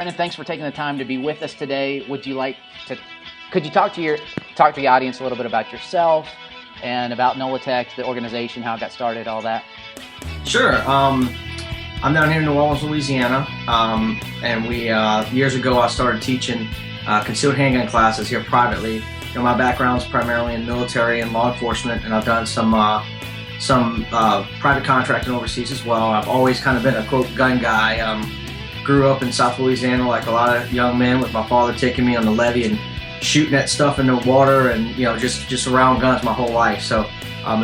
Brannon, thanks for taking the time to be with us today. Could you talk to the audience a little bit about yourself and about NOLATAC, the organization, how it got started, all that? Sure. I'm down here in New Orleans, Louisiana, and we years ago I started teaching concealed handgun classes here privately. You know, my background's primarily in military and law enforcement, and I've done some private contracting overseas as well. I've always kind of been a quote gun guy. Grew up in South Louisiana like a lot of young men, with my father taking me on the levee and shooting at stuff in the water, and just around guns my whole life. So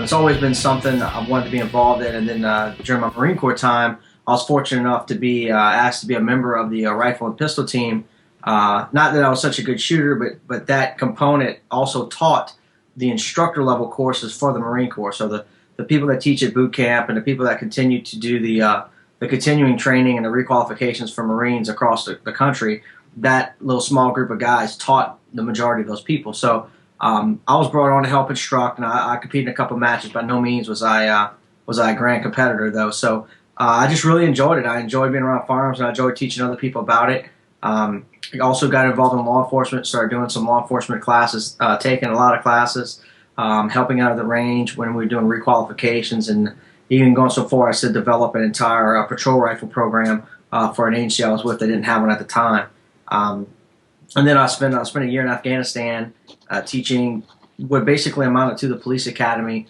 it's always been something I wanted to be involved in. And then during my Marine Corps time, I was fortunate enough to be asked to be a member of the rifle and pistol team. Not that I was such a good shooter, but that component also taught the instructor level courses for the Marine Corps. So the people that teach at boot camp and the people that continue to do the continuing training and the requalifications for Marines across the country, that little small group of guys taught the majority of those people. So I was brought on to help instruct, and I competed in a couple of matches. By no means was I a grand competitor, though. So I just really enjoyed it. I enjoyed being around firearms, and I enjoyed teaching other people about it. I also got involved in law enforcement, started doing some law enforcement classes, taking a lot of classes, helping out at the range when we were doing requalifications, and even going so far as to develop an entire patrol rifle program for an agency I was with that didn't have one at the time. And then I spent a year in Afghanistan teaching what basically amounted to the police academy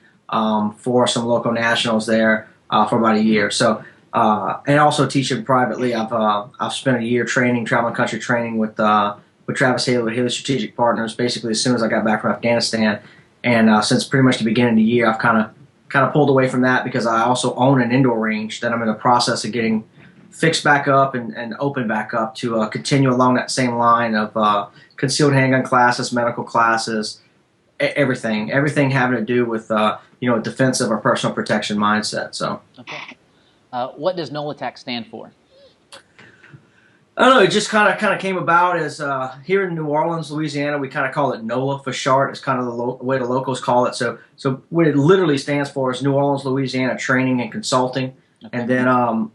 for some local nationals there for about a year. So and also teaching privately. I've spent a year traveling country training with Travis Haley with Haley Strategic Partners. Basically, as soon as I got back from Afghanistan, and since pretty much the beginning of the year, I've kind of pulled away from that because I also own an indoor range that I'm in the process of getting fixed back up and open back up to continue along that same line of concealed handgun classes, medical classes, everything having to do with defensive or personal protection mindset. So, okay. What does NOLATAC stand for? I don't know. It just kind of came about as here in New Orleans, Louisiana, we kind of call it NOLA for short. It's kind of the way the locals call it. So what it literally stands for is New Orleans, Louisiana Training and Consulting. Okay. And then a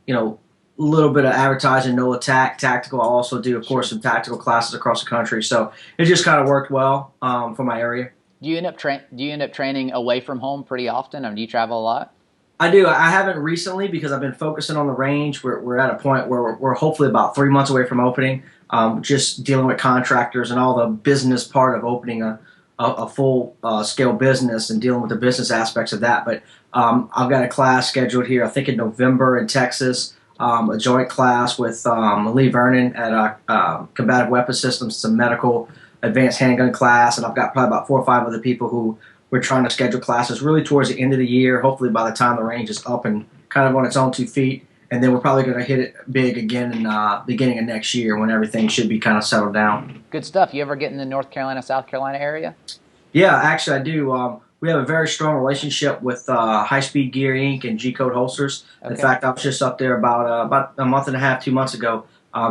little bit of advertising, NOLATAC, tactical. I also do, of course, some tactical classes across the country. So it just kind of worked well for my area. Do you end up training away from home pretty often? I mean, do you travel a lot? I do. I haven't recently because I've been focusing on the range. We're at a point where we're hopefully about 3 months away from opening. Just dealing with contractors and all the business part of opening a full scale business and dealing with the business aspects of that. But I've got a class scheduled here, I think in November in Texas, a joint class with Lee Vernon at Combative Weapons Systems. It's a medical advanced handgun class, and I've got probably about 4 or 5 other people who we're trying to schedule classes really towards the end of the year, hopefully by the time the range is up and kind of on its own 2 feet. And then we're probably going to hit it big again in beginning of next year when everything should be kind of settled down. Good stuff. You ever get in the North Carolina, South Carolina area? Yeah, actually I do. We have a very strong relationship with High Speed Gear Inc. and G-Code Holsters. Okay. In fact, I was just up there about a month and a half, 2 months ago,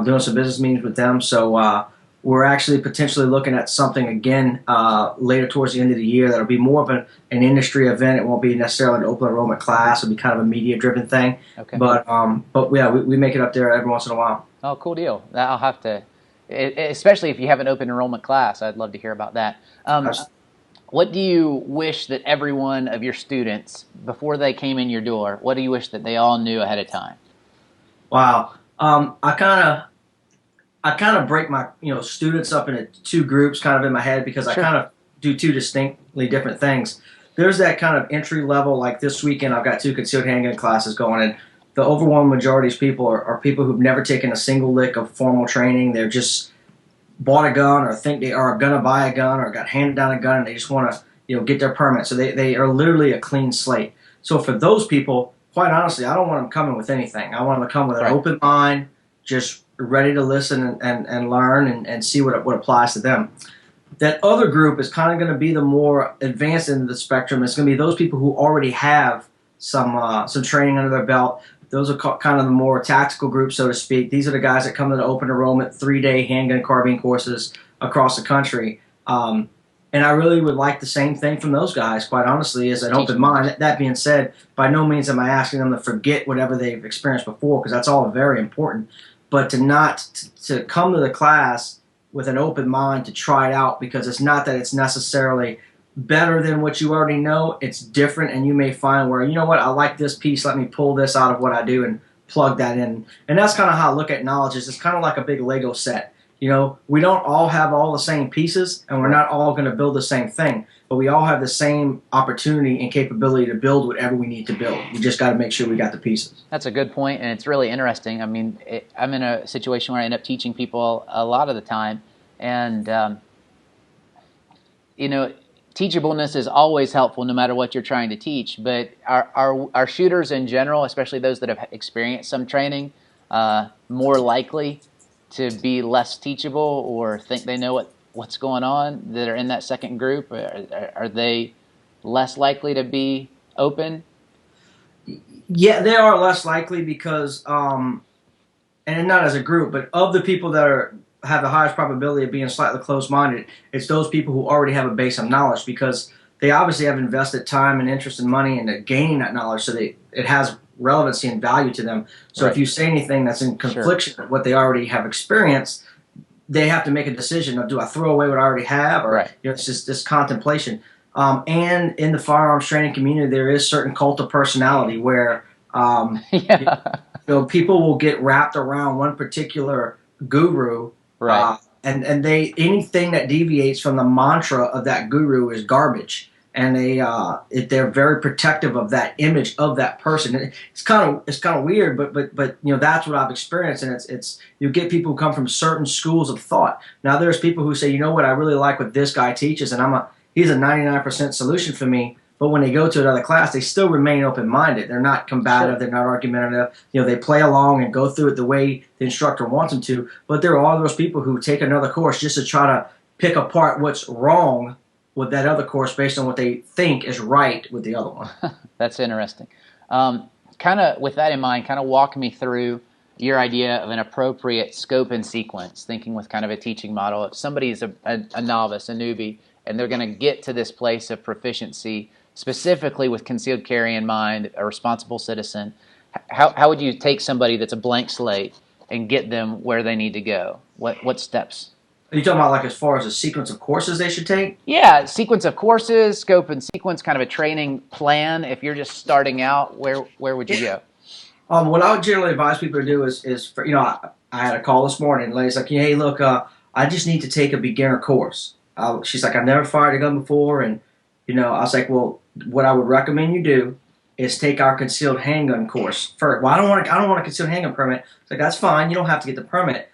doing some business meetings with them. So we're actually potentially looking at something again later towards the end of the year that'll be more of an industry event. It won't be necessarily an open enrollment class. It'll be kind of a media-driven thing. Okay. But yeah, we make it up there every once in a while. Oh, cool deal. I'll have to, especially if you have an open enrollment class, I'd love to hear about that. What do you wish that every one of your students, before they came in your door, what do you wish that they all knew ahead of time? Wow. I kind of break my students up into 2 groups kind of in my head because I kind of do 2 distinctly different things. There's that kind of entry level, like this weekend I've got 2 concealed handgun classes going, and the overwhelming majority of people are people who've never taken a single lick of formal training. They're just bought a gun or think they are going to buy a gun or got handed down a gun and they just want to get their permit. So they are literally a clean slate. So for those people, quite honestly, I don't want them coming with anything. I want them to come with an open mind, just ready to listen and learn and see what applies to them. That other group is kind of going to be the more advanced end of the spectrum. It's going to be those people who already have some training under their belt. Those are kind of the more tactical group, so to speak. These are the guys that come to the open enrollment 3-day handgun carbine courses across the country. And I really would like the same thing from those guys, quite honestly, as an open mind. That being said, by no means am I asking them to forget whatever they've experienced before, because that's all very important. but to come to the class with an open mind to try it out, because it's not that it's necessarily better than what you already know. It's different, and you may find where, you know what, I like this piece, let me pull this out of what I do and plug that in. And that's kind of how I look at knowledge. It's kind of like a big Lego set. You know, we don't all have all the same pieces, and we're not all going to build the same thing, but we all have the same opportunity and capability to build whatever we need to build. We just got to make sure we got the pieces. That's a good point, and it's really interesting. I mean, I'm in a situation where I end up teaching people a lot of the time, and, you know, teachableness is always helpful no matter what you're trying to teach, but our shooters in general, especially those that have experienced some training, more likely to be less teachable or think they know what's going on, that are in that second group? Are they less likely to be open? Yeah, they are less likely because, and not as a group, but of the people that have the highest probability of being slightly closed-minded, it's those people who already have a base of knowledge, because they obviously have invested time and interest and money into gaining that knowledge, so it has relevancy and value to them. So if you say anything that's in confliction with what they already have experienced, they have to make a decision of, do I throw away what I already have, or you know, it's just this contemplation. And in the firearms training community, there is certain cult of personality where you know, people will get wrapped around one particular guru, and anything that deviates from the mantra of that guru is garbage. And they're very protective of that image of that person. It's kind of weird, but you know, that's what I've experienced. And it's you get people who come from certain schools of thought. Now there's people who say, you know what, I really like what this guy teaches, and he's a 99% solution for me. But when they go to another class, they still remain open-minded. They're not combative. They're not argumentative. You know, they play along and go through it the way the instructor wants them to. But there are all those people who take another course just to try to pick apart what's wrong with that other course based on what they think is right with the other one. That's interesting. Kind of with that in mind, kind of walk me through your idea of an appropriate scope and sequence, thinking with kind of a teaching model. If somebody's a novice, a newbie, and they're going to get to this place of proficiency, specifically with concealed carry in mind, a responsible citizen, how would you take somebody that's a blank slate and get them where they need to go? What steps? Are you talking about like as far as a sequence of courses they should take? Yeah, sequence of courses, scope and sequence, kind of a training plan. If you're just starting out, where would you go? What I would generally advise people to do is for, you know, I had a call this morning. The lady's like, hey, look, I just need to take a beginner course. She's like, I've never fired a gun before, and you know, I was like, well, what I would recommend you do is take our concealed handgun course first. Well, I don't want a concealed handgun permit. It's like, that's fine. You don't have to get the permit.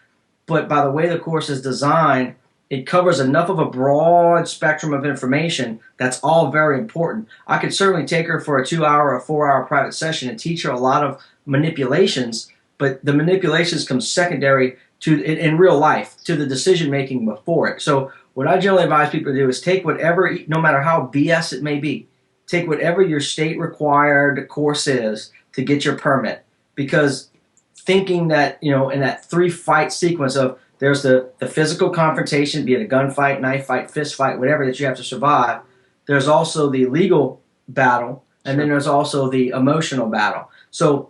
But by the way the course is designed, it covers enough of a broad spectrum of information that's all very important. I could certainly take her for a 2-hour or 4-hour private session and teach her a lot of manipulations, but the manipulations come secondary to in real life to the decision making before it. So what I generally advise people to do is take whatever, no matter how BS it may be, take whatever your state required course is to get your permit, because thinking that, you know, in that 3-fight sequence of there's the physical confrontation, be it a gunfight, knife fight, fist fight, whatever that you have to survive. There's also the legal battle, and then there's also the emotional battle. So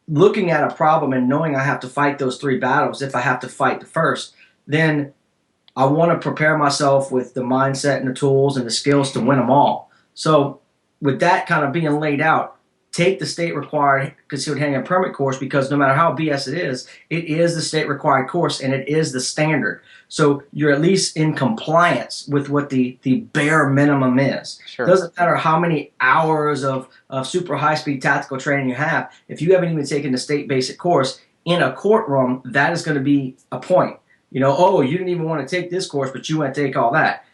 looking at a problem and knowing I have to fight those 3 battles, if I have to fight the first, then I want to prepare myself with the mindset and the tools and the skills to win them all. So with that kind of being laid out, take the state-required concealed handgun permit course, because no matter how BS it is the state-required course, and it is the standard. So you're at least in compliance with what the bare minimum is. It doesn't matter how many hours of super high-speed tactical training you have. If you haven't even taken the state basic course, in a courtroom, that is going to be a point. You know, oh, you didn't even want to take this course, but you want to take all that.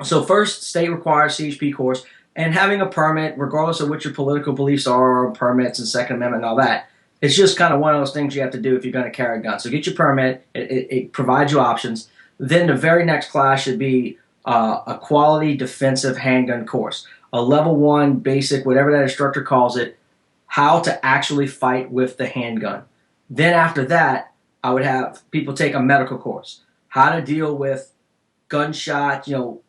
So first, state-required CHP course. And having a permit, regardless of what your political beliefs are, permits and Second Amendment and all that, it's just kind of one of those things you have to do if you're going to carry a gun. So get your permit. It provides you options. Then the very next class should be a quality defensive handgun course. A level 1 basic, whatever that instructor calls it, how to actually fight with the handgun. Then after that, I would have people take a medical course. How to deal with gunshot, you know,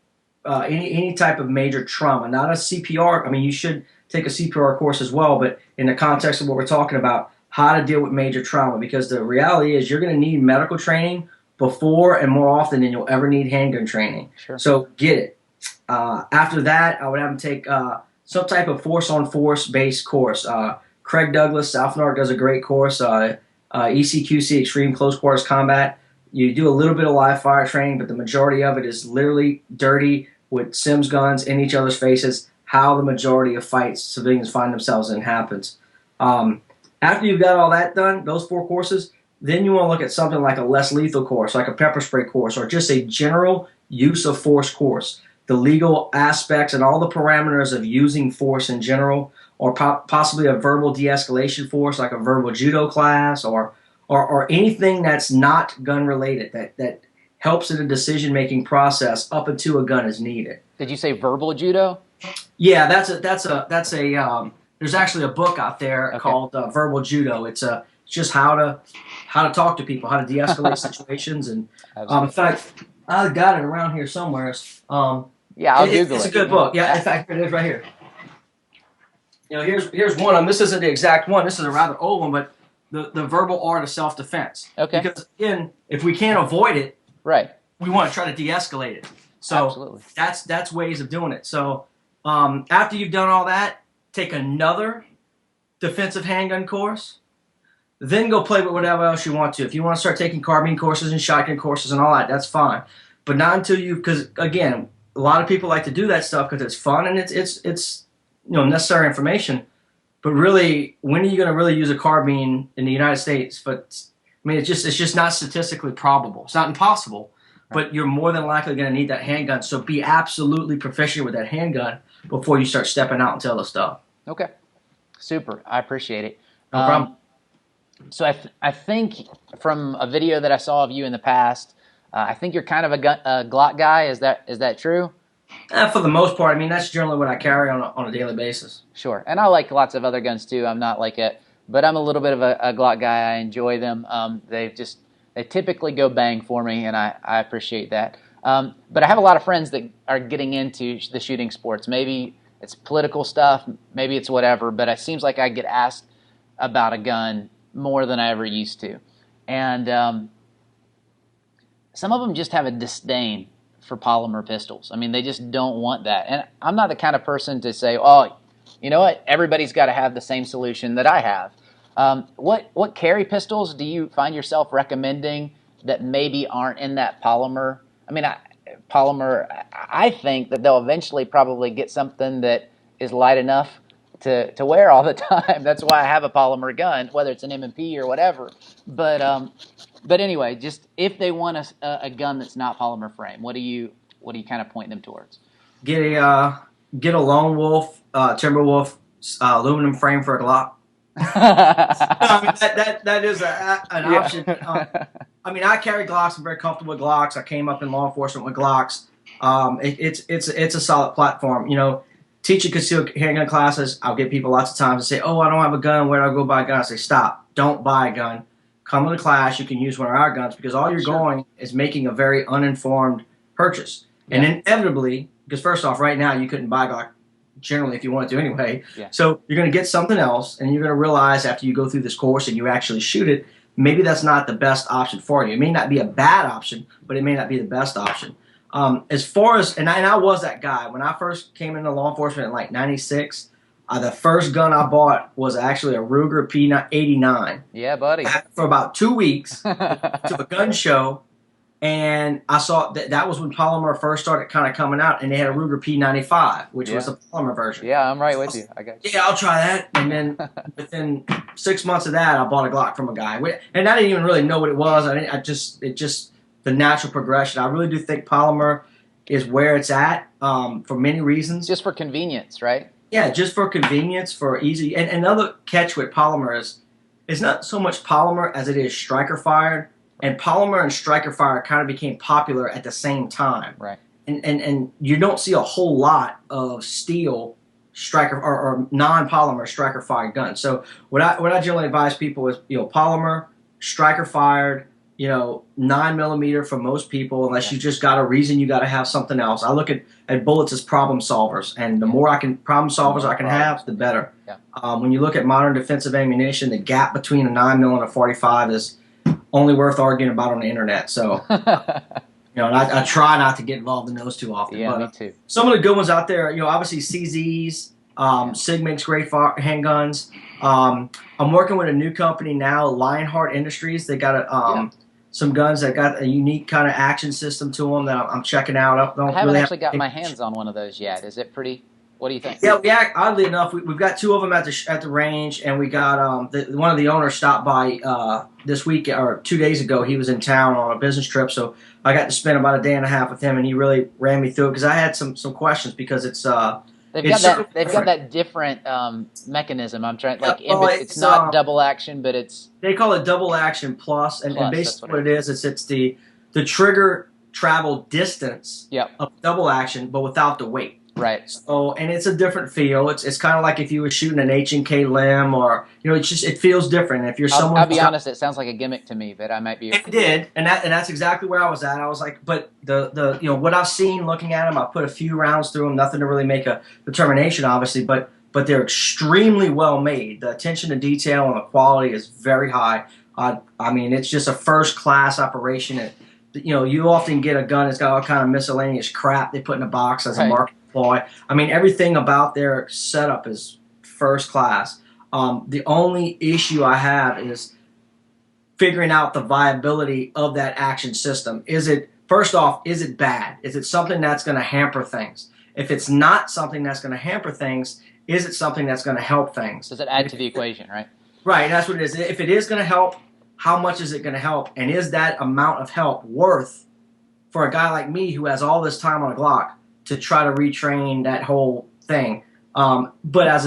any type of major trauma, not a CPR. I mean, you should take a CPR course as well, but in the context of what we're talking about, how to deal with major trauma, because the reality is you're going to need medical training before and more often than you'll ever need handgun training. Sure. So get it. After that, I would have them take some type of force-on-force based course. Craig Douglas, South North, does a great course. ECQC, Extreme Close Quarters Combat. You do a little bit of live fire training, but the majority of it is literally dirty with Sims guns in each other's faces. How the majority of fights civilians find themselves in happens. After you've got all that done, those 4 courses, then you want to look at something like a less lethal course, like a pepper spray course, or just a general use of force course. The legal aspects and all the parameters of using force in general, or possibly a verbal de-escalation course, like a verbal judo class, or anything that's not gun related that helps in the decision-making process up until a gun is needed. Did you say verbal judo? Yeah, that's a there's actually a book out there called Verbal Judo. It's just how to talk to people, how to de-escalate situations, and in fact, I got it around here somewhere. Yeah, I'll Google it. It's a good book. Yeah, in fact, it is right here. You know, here's one of them. This isn't the exact one. This is a rather old one, but the verbal art of self-defense. Okay. Because again, if we can't avoid it, right, we want to try to de-escalate it. So absolutely. That's ways of doing it. So after you've done all that, take another defensive handgun course, then go play with whatever else you want to. If you want to start taking carbine courses and shotgun courses and all that, that's fine. But not until because again, a lot of people like to do that stuff because it's fun and it's necessary information. But really, when are you going to really use a carbine in the United States? But I mean, it's just not statistically probable. It's not impossible, but you're more than likely going to need that handgun. So be absolutely proficient with that handgun before you start stepping out into other stuff. Okay, super. I appreciate it. No problem. So I think from a video that I saw of you in the past, I think you're kind of a Glock guy. Is that true? For the most part, I mean, that's generally what I carry on a daily basis. Sure, and I like lots of other guns too. I'm not like but I'm a little bit of a Glock guy. I enjoy them. They typically go bang for me, and I appreciate that. But I have a lot of friends that are getting into the shooting sports. Maybe it's political stuff, maybe it's whatever, but it seems like I get asked about a gun more than I ever used to. And some of them just have a disdain for polymer pistols. I mean, they just don't want that. And I'm not the kind of person to say, oh, you know what, everybody's got to have the same solution that I have. What carry pistols do you find yourself recommending that maybe aren't in that polymer? I mean, I think that they'll eventually probably get something that is light enough to wear all the time. That's why I have a polymer gun, whether it's an M&P or whatever. But anyway, just if they want a gun that's not polymer frame, what do you kind of point them towards? Get a Lone Wolf, Timberwolf aluminum frame for a Glock. I mean, that is an option. I mean, I carry Glocks. I'm very comfortable with Glocks. I came up in law enforcement with Glocks. It's a solid platform. You know, teaching concealed handgun classes, I'll get people lots of times to say, "Oh, I don't have a gun. Where do I go buy a gun?" I say, "Stop! Don't buy a gun. Come to the class. You can use one of our guns because all you're going is making a very uninformed purchase, and inevitably, because first off, right now you couldn't buy a Glock." Generally, if you want to anyway. Yeah. So you're going to get something else, and you're going to realize after you go through this course and you actually shoot it, maybe that's not the best option for you. It may not be a bad option, but it may not be the best option. As far as, and I was that guy. When I first came into law enforcement in like 96, the first gun I bought was actually a Ruger P89. Yeah, buddy. For about 2 weeks to a gun show. And I saw that was when polymer first started kind of coming out, and they had a Ruger P95, which was a polymer version. Yeah, I'm right with you. I got you. Yeah, I'll try that. And then within 6 months of that, I bought a Glock from a guy, and I didn't even really know what it was. It just the natural progression. I really do think polymer is where it's at for many reasons. Just for convenience, right? Yeah, just for convenience, for easy. And another catch with polymer is it's not so much polymer as it is striker fired. And polymer and striker fire kind of became popular at the same time. Right. And you don't see a whole lot of steel striker or non-polymer striker fired guns. So what I generally advise people is, polymer, striker fired, 9mm for most people, unless you just got a reason you got to have something else. I look at bullets as problem solvers, and the more problem solvers I can have, the better. Yeah. When you look at modern defensive ammunition, the gap between a 9mm and a 45 is only worth arguing about on the internet. So, and I try not to get involved in those too often. Yeah, but, me too. Some of the good ones out there, obviously CZs, SIG makes great handguns. I'm working with a new company now, Lionheart Industries. They got some guns that got a unique kind of action system to them that I'm checking out. I haven't actually got my hands on one of those yet. Is it pretty? What do you think? Yeah. Oddly enough, we've got two of them at the range, and we got one of the owners stopped by this week or 2 days ago. He was in town on a business trip, so I got to spend about a day and a half with him, and he really ran me through it because I had some questions because it's they've got that different mechanism. I'm trying it's not double action, but they call it double action plus, and basically what it is it's the trigger travel distance of double action, but without the weight. Right. So, and it's a different feel. It's kind of like if you were shooting an H&K limb, or it feels different. If you're someone, I'll be honest, it sounds like a gimmick to me, but I might be. It did, and that's exactly where I was at. I was like, but the what I've seen looking at them, I put a few rounds through them, nothing to really make a determination, obviously, but they're extremely well made. The attention to detail and the quality is very high. I mean, it's just a first class operation. You often get a gun that's got all kind of miscellaneous crap they put in a box as a market. I mean, everything about their setup is first class. The only issue I have is figuring out the viability of that action system. First off, is it bad? Is it something that's going to hamper things? If it's not something that's going to hamper things, is it something that's going to help things? Does it add to the equation, right? Right, that's what it is. If it is going to help, how much is it going to help? And is that amount of help worth for a guy like me who has all this time on a Glock to try to retrain that whole thing? But as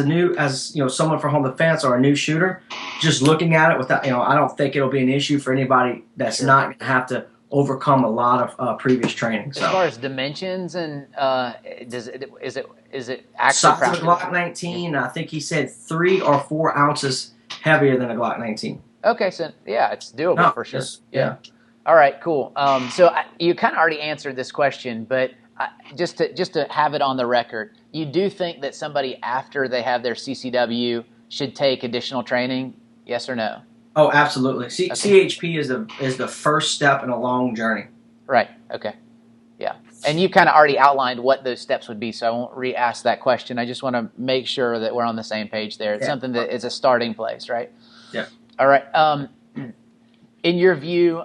someone for home defense or a new shooter, just looking at it without, I don't think it'll be an issue for anybody that's not going to have to overcome a lot of previous training. So. As far as dimensions and is it actually size of a Glock 19? I think he said 3 or 4 ounces heavier than a Glock 19. Okay, so yeah, it's doable for sure. Yeah. All right, cool. So you kind of already answered this question, but just to have it on the record, you do think that somebody after they have their CCW should take additional training? Yes or no? Oh, absolutely. CHP is the first step in a long journey. Right. Okay. Yeah. And you kind of already outlined what those steps would be, so I won't re-ask that question. I just want to make sure that we're on the same page there. It's something that is a starting place, right? Yeah. All right. In your view,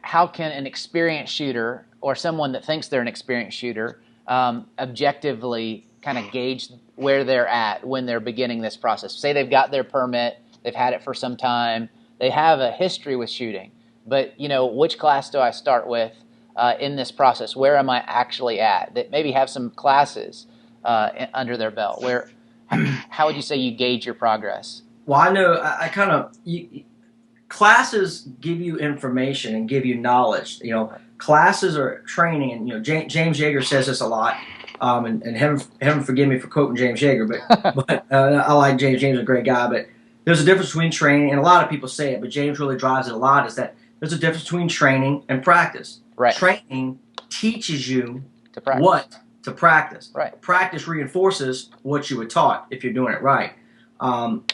how can an experienced shooter or someone that thinks they're an experienced shooter objectively kind of gauge where they're at when they're beginning this process? Say they've got their permit, they've had it for some time, they have a history with shooting, but which class do I start with in this process? Where am I actually at? That maybe have some classes under their belt. How would you say you gauge your progress? Well, I know classes give you information and give you knowledge. Classes are training, and James Yeager says this a lot. And heaven forgive me for quoting James Yeager, but I like James. James is a great guy, but there's a difference between training, and a lot of people say it, but James really drives it a lot, is that there's a difference between training and practice. Right. Training teaches you what to practice. Right. Practice reinforces what you were taught if you're doing it right.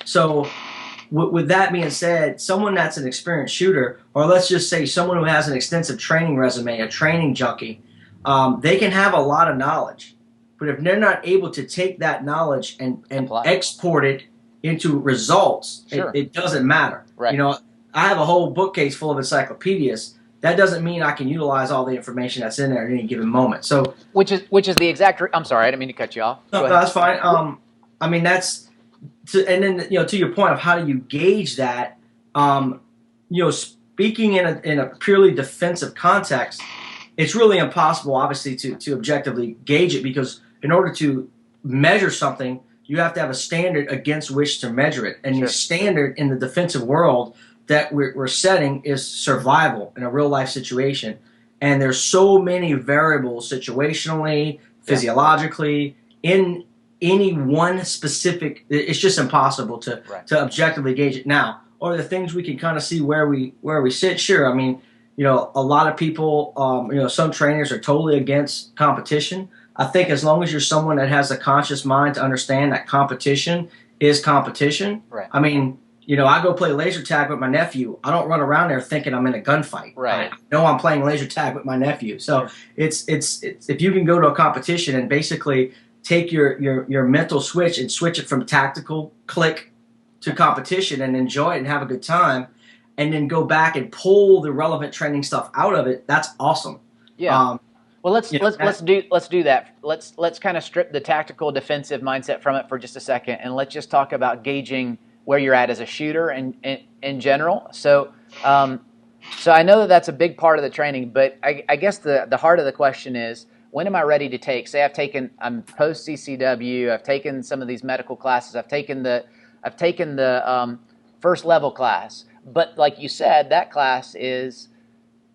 So with that being said, someone that's an experienced shooter, or let's just say someone who has an extensive training resume, a training junkie, they can have a lot of knowledge. But if they're not able to take that knowledge and export it into results, it doesn't matter. Right. I have a whole bookcase full of encyclopedias. That doesn't mean I can utilize all the information that's in there at any given moment. So, which is the exact. I'm sorry, I didn't mean to cut you off. No, that's fine. I mean and then to your point of how do you gauge that? Speaking in a purely defensive context, it's really impossible, obviously, to objectively gauge it, because in order to measure something, you have to have a standard against which to measure it. And the standard in the defensive world that we're setting is survival in a real-life situation. And there's so many variables situationally, physiologically, in any one specific, it's just impossible to objectively gauge it. Now, are the things we can kind of see where we sit? Sure. I mean, a lot of people, some trainers are totally against competition. I think as long as you're someone that has a conscious mind to understand that competition is competition. Right. I mean, I go play laser tag with my nephew. I don't run around there thinking I'm in a gunfight. Right. I know I'm playing laser tag with my nephew. So it's if you can go to a competition and basically take your mental switch and switch it from tactical click to competition and enjoy it and have a good time, and then go back and pull the relevant training stuff out of it, that's awesome. Yeah. Well, let's do that. Let's kind of strip the tactical defensive mindset from it for just a second, and let's just talk about gauging where you're at as a shooter in general. So I know that that's a big part of the training, but I guess the heart of the question is, when am I ready to take? Say I'm post CCW. I've taken some of these medical classes. I've taken the first level class. But like you said, that class is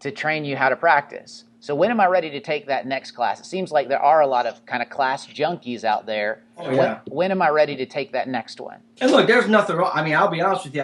to train you how to practice. So when am I ready to take that next class? It seems like there are a lot of kind of class junkies out there. Oh, yeah. When am I ready to take that next one? And look, there's nothing wrong. I mean, I'll be honest with you.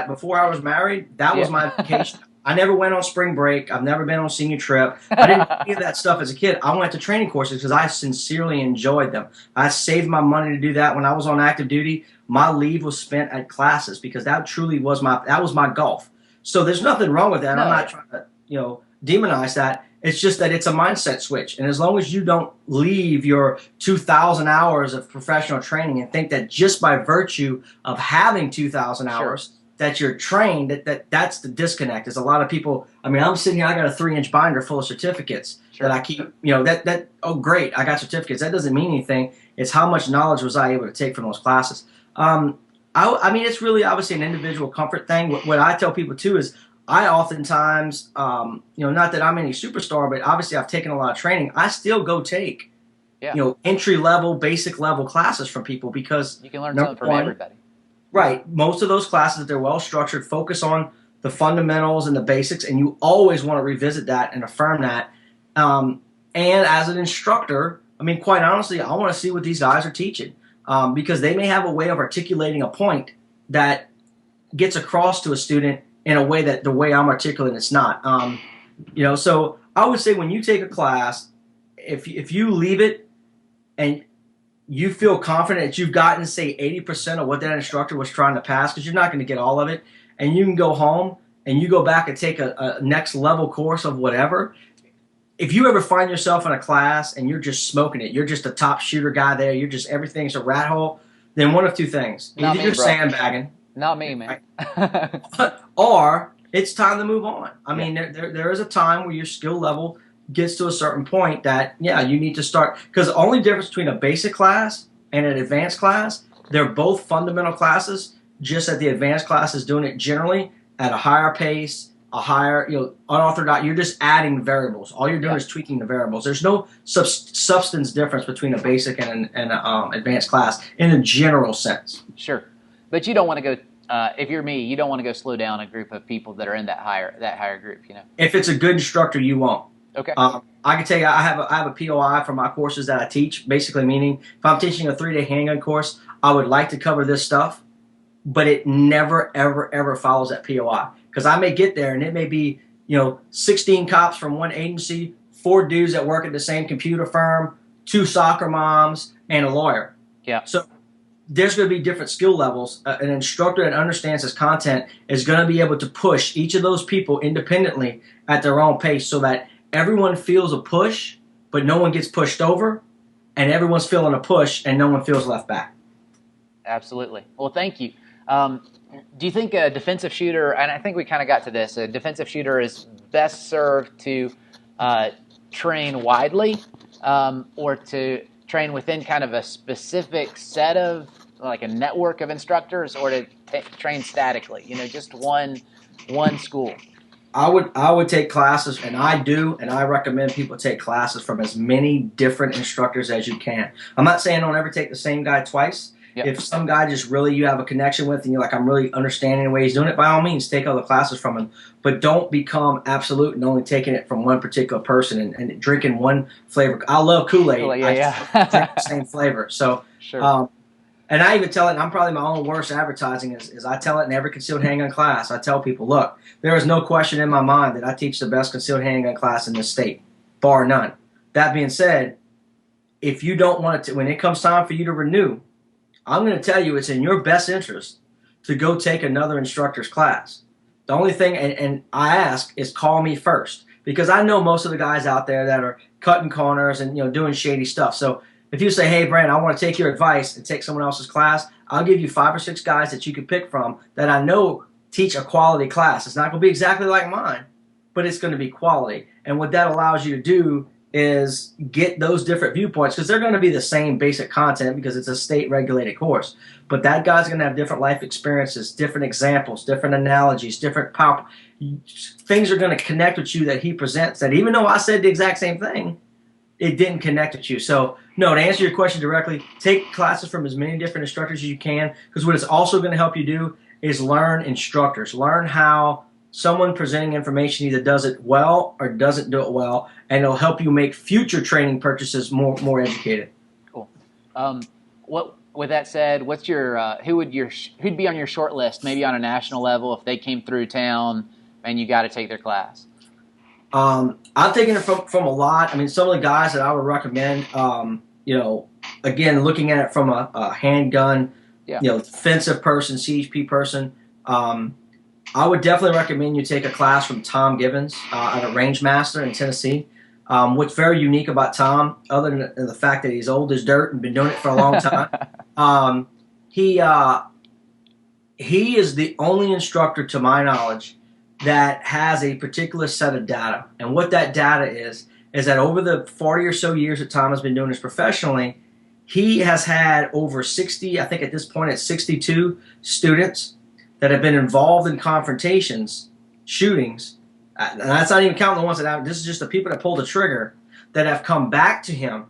Before I was married, that was my vacation. I never went on spring break. I've never been on senior trip. I didn't do any of that stuff as a kid. I went to training courses because I sincerely enjoyed them. I saved my money to do that. When I was on active duty, my leave was spent at classes because that truly was my golf. So there's nothing wrong with that. I'm not trying to, demonize that. It's just that it's a mindset switch. And as long as you don't leave your 2,000 hours of professional training and think that just by virtue of having 2,000 hours, that you're trained, that's the disconnect. Is a lot of people, I mean, I'm sitting here, I got a 3-inch binder full of certificates that I keep, oh, great, I got certificates. That doesn't mean anything. It's how much knowledge was I able to take from those classes. I mean, it's really obviously an individual comfort thing. What I tell people too is I oftentimes, not that I'm any superstar, but obviously I've taken a lot of training. I still go take, entry level, basic level classes from people because you can learn something from everybody. Right. Most of those classes, if they're well structured, focus on the fundamentals and the basics, and you always want to revisit that and affirm that. And as an instructor, I mean, quite honestly, I want to see what these guys are teaching because they may have a way of articulating a point that gets across to a student in a way that the way I'm articulating it's not. So I would say when you take a class, if you leave it and you feel confident that you've gotten, say, 80% of what that instructor was trying to pass, because you're not going to get all of it, and you can go home and you go back and take a next level course of whatever. If you ever find yourself in a class and you're just smoking it, you're just a top shooter guy there, everything's a rat hole, then one of two things. Either you're sandbagging. Not me, man. Or it's time to move on. I mean, there is a time where your skill level gets to a certain point that, you need to start. Because the only difference between a basic class and an advanced class, they're both fundamental classes, just that the advanced class is doing it generally at a higher pace, a higher, unorthodox. You're just adding variables. All you're doing is tweaking the variables. There's no substance difference between a basic and an advanced class in a general sense. Sure. But you don't want to go, if you're me, you don't want to go slow down a group of people that are in that higher group, If it's a good instructor, you won't. Okay. I can tell you I have a POI for my courses that I teach, basically meaning if I'm teaching a 3-day handgun course, I would like to cover this stuff, but it never, ever, ever follows that POI. Because I may get there and it may be, 16 cops from one agency, 4 dudes that work at the same computer firm, 2 soccer moms, and a lawyer. Yeah. So there's going to be different skill levels. An instructor that understands his content is going to be able to push each of those people independently at their own pace so that everyone feels a push, but no one gets pushed over, and everyone's feeling a push, and no one feels left back. Absolutely. Well, thank you. Do you think a defensive shooter, and I think we kind of got to this, a defensive shooter is best served to train widely or to train within kind of a specific set of, like a network of instructors, or to train statically, just one school? I would take classes, and I do, and I recommend people take classes from as many different instructors as you can. I'm not saying don't ever take the same guy twice. Yep. If some guy just really you have a connection with and you're like, I'm really understanding the way he's doing it, by all means, take other classes from him. But don't become absolute and only taking it from one particular person and drinking one flavor. I love Kool-Aid. I just drink the same flavor. So, sure. And I even tell it, and I'm probably my own worst advertising, is I tell it in every concealed handgun class. I tell people, look, there is no question in my mind that I teach the best concealed handgun class in this state, bar none. That being said, if you don't want it to, when it comes time for you to renew, I'm going to tell you it's in your best interest to go take another instructor's class. The only thing, and I ask, is call me first, because I know most of the guys out there that are cutting corners and doing shady stuff. So if you say, hey, Brandon, I want to take your advice and take someone else's class, I'll give you 5 or 6 guys that you can pick from that I know teach a quality class. It's not going to be exactly like mine, but it's going to be quality. And what that allows you to do is get those different viewpoints, because they're going to be the same basic content because it's a state-regulated course. But that guy's going to have different life experiences, different examples, different analogies, different power. Things are going to connect with you that he presents that even though I said the exact same thing, it didn't connect with you. So, no, to answer your question directly, take classes from as many different instructors as you can, because what it's also going to help you do is learn instructors. Learn how someone presenting information either does it well or doesn't do it well, and it'll help you make future training purchases more educated. Cool. With that said, what's your who'd be on your short list, maybe on a national level, if they came through town and you got to take their class? I've taken it from a lot. I mean, some of the guys that I would recommend, again, looking at it from a handgun, defensive person, CHP person, I would definitely recommend you take a class from Tom Gibbs at a range master in Tennessee. What's very unique about Tom, other than the fact that he's old as dirt and been doing it for a long time, he is the only instructor, to my knowledge, that has a particular set of data. And what that data is that over the 40 or so years that Tom has been doing this professionally, he has had over 60, I think at this point it's 62 students that have been involved in confrontations, shootings, and that's not even counting the ones that have, this is just the people that pulled the trigger, that have come back to him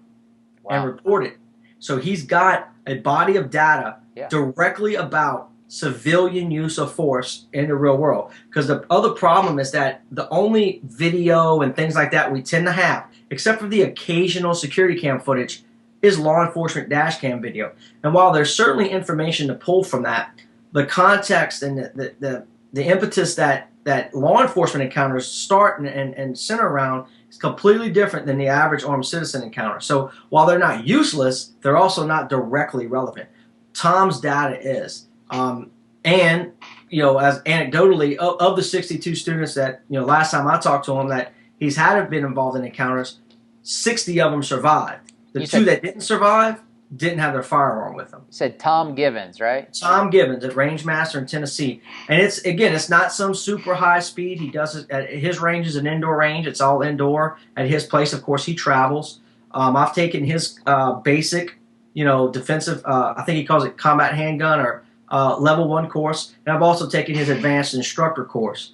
and reported. So he's got a body of data directly about civilian use of force in the real world. Because the other problem is that the only video and things like that we tend to have, except for the occasional security cam footage, is law enforcement dash cam video. And while there's certainly information to pull from that, the context and the impetus that law enforcement encounters start and center around is completely different than the average armed citizen encounter. So while they're not useless, they're also not directly relevant. Tom's data is. And, as anecdotally, of the 62 students that, last time I talked to him that he's had been involved in encounters, 60 of them survived. The two that didn't survive didn't have their firearm with them. You said Tom Gibbs, right? Tom Gibbs at Range Master in Tennessee. And it's not some super high speed. He does it at his range is an indoor range. It's all indoor. At his place, of course, he travels. I've taken his basic, defensive, I think he calls it combat handgun or level 1 course. And I've also taken his advanced instructor course.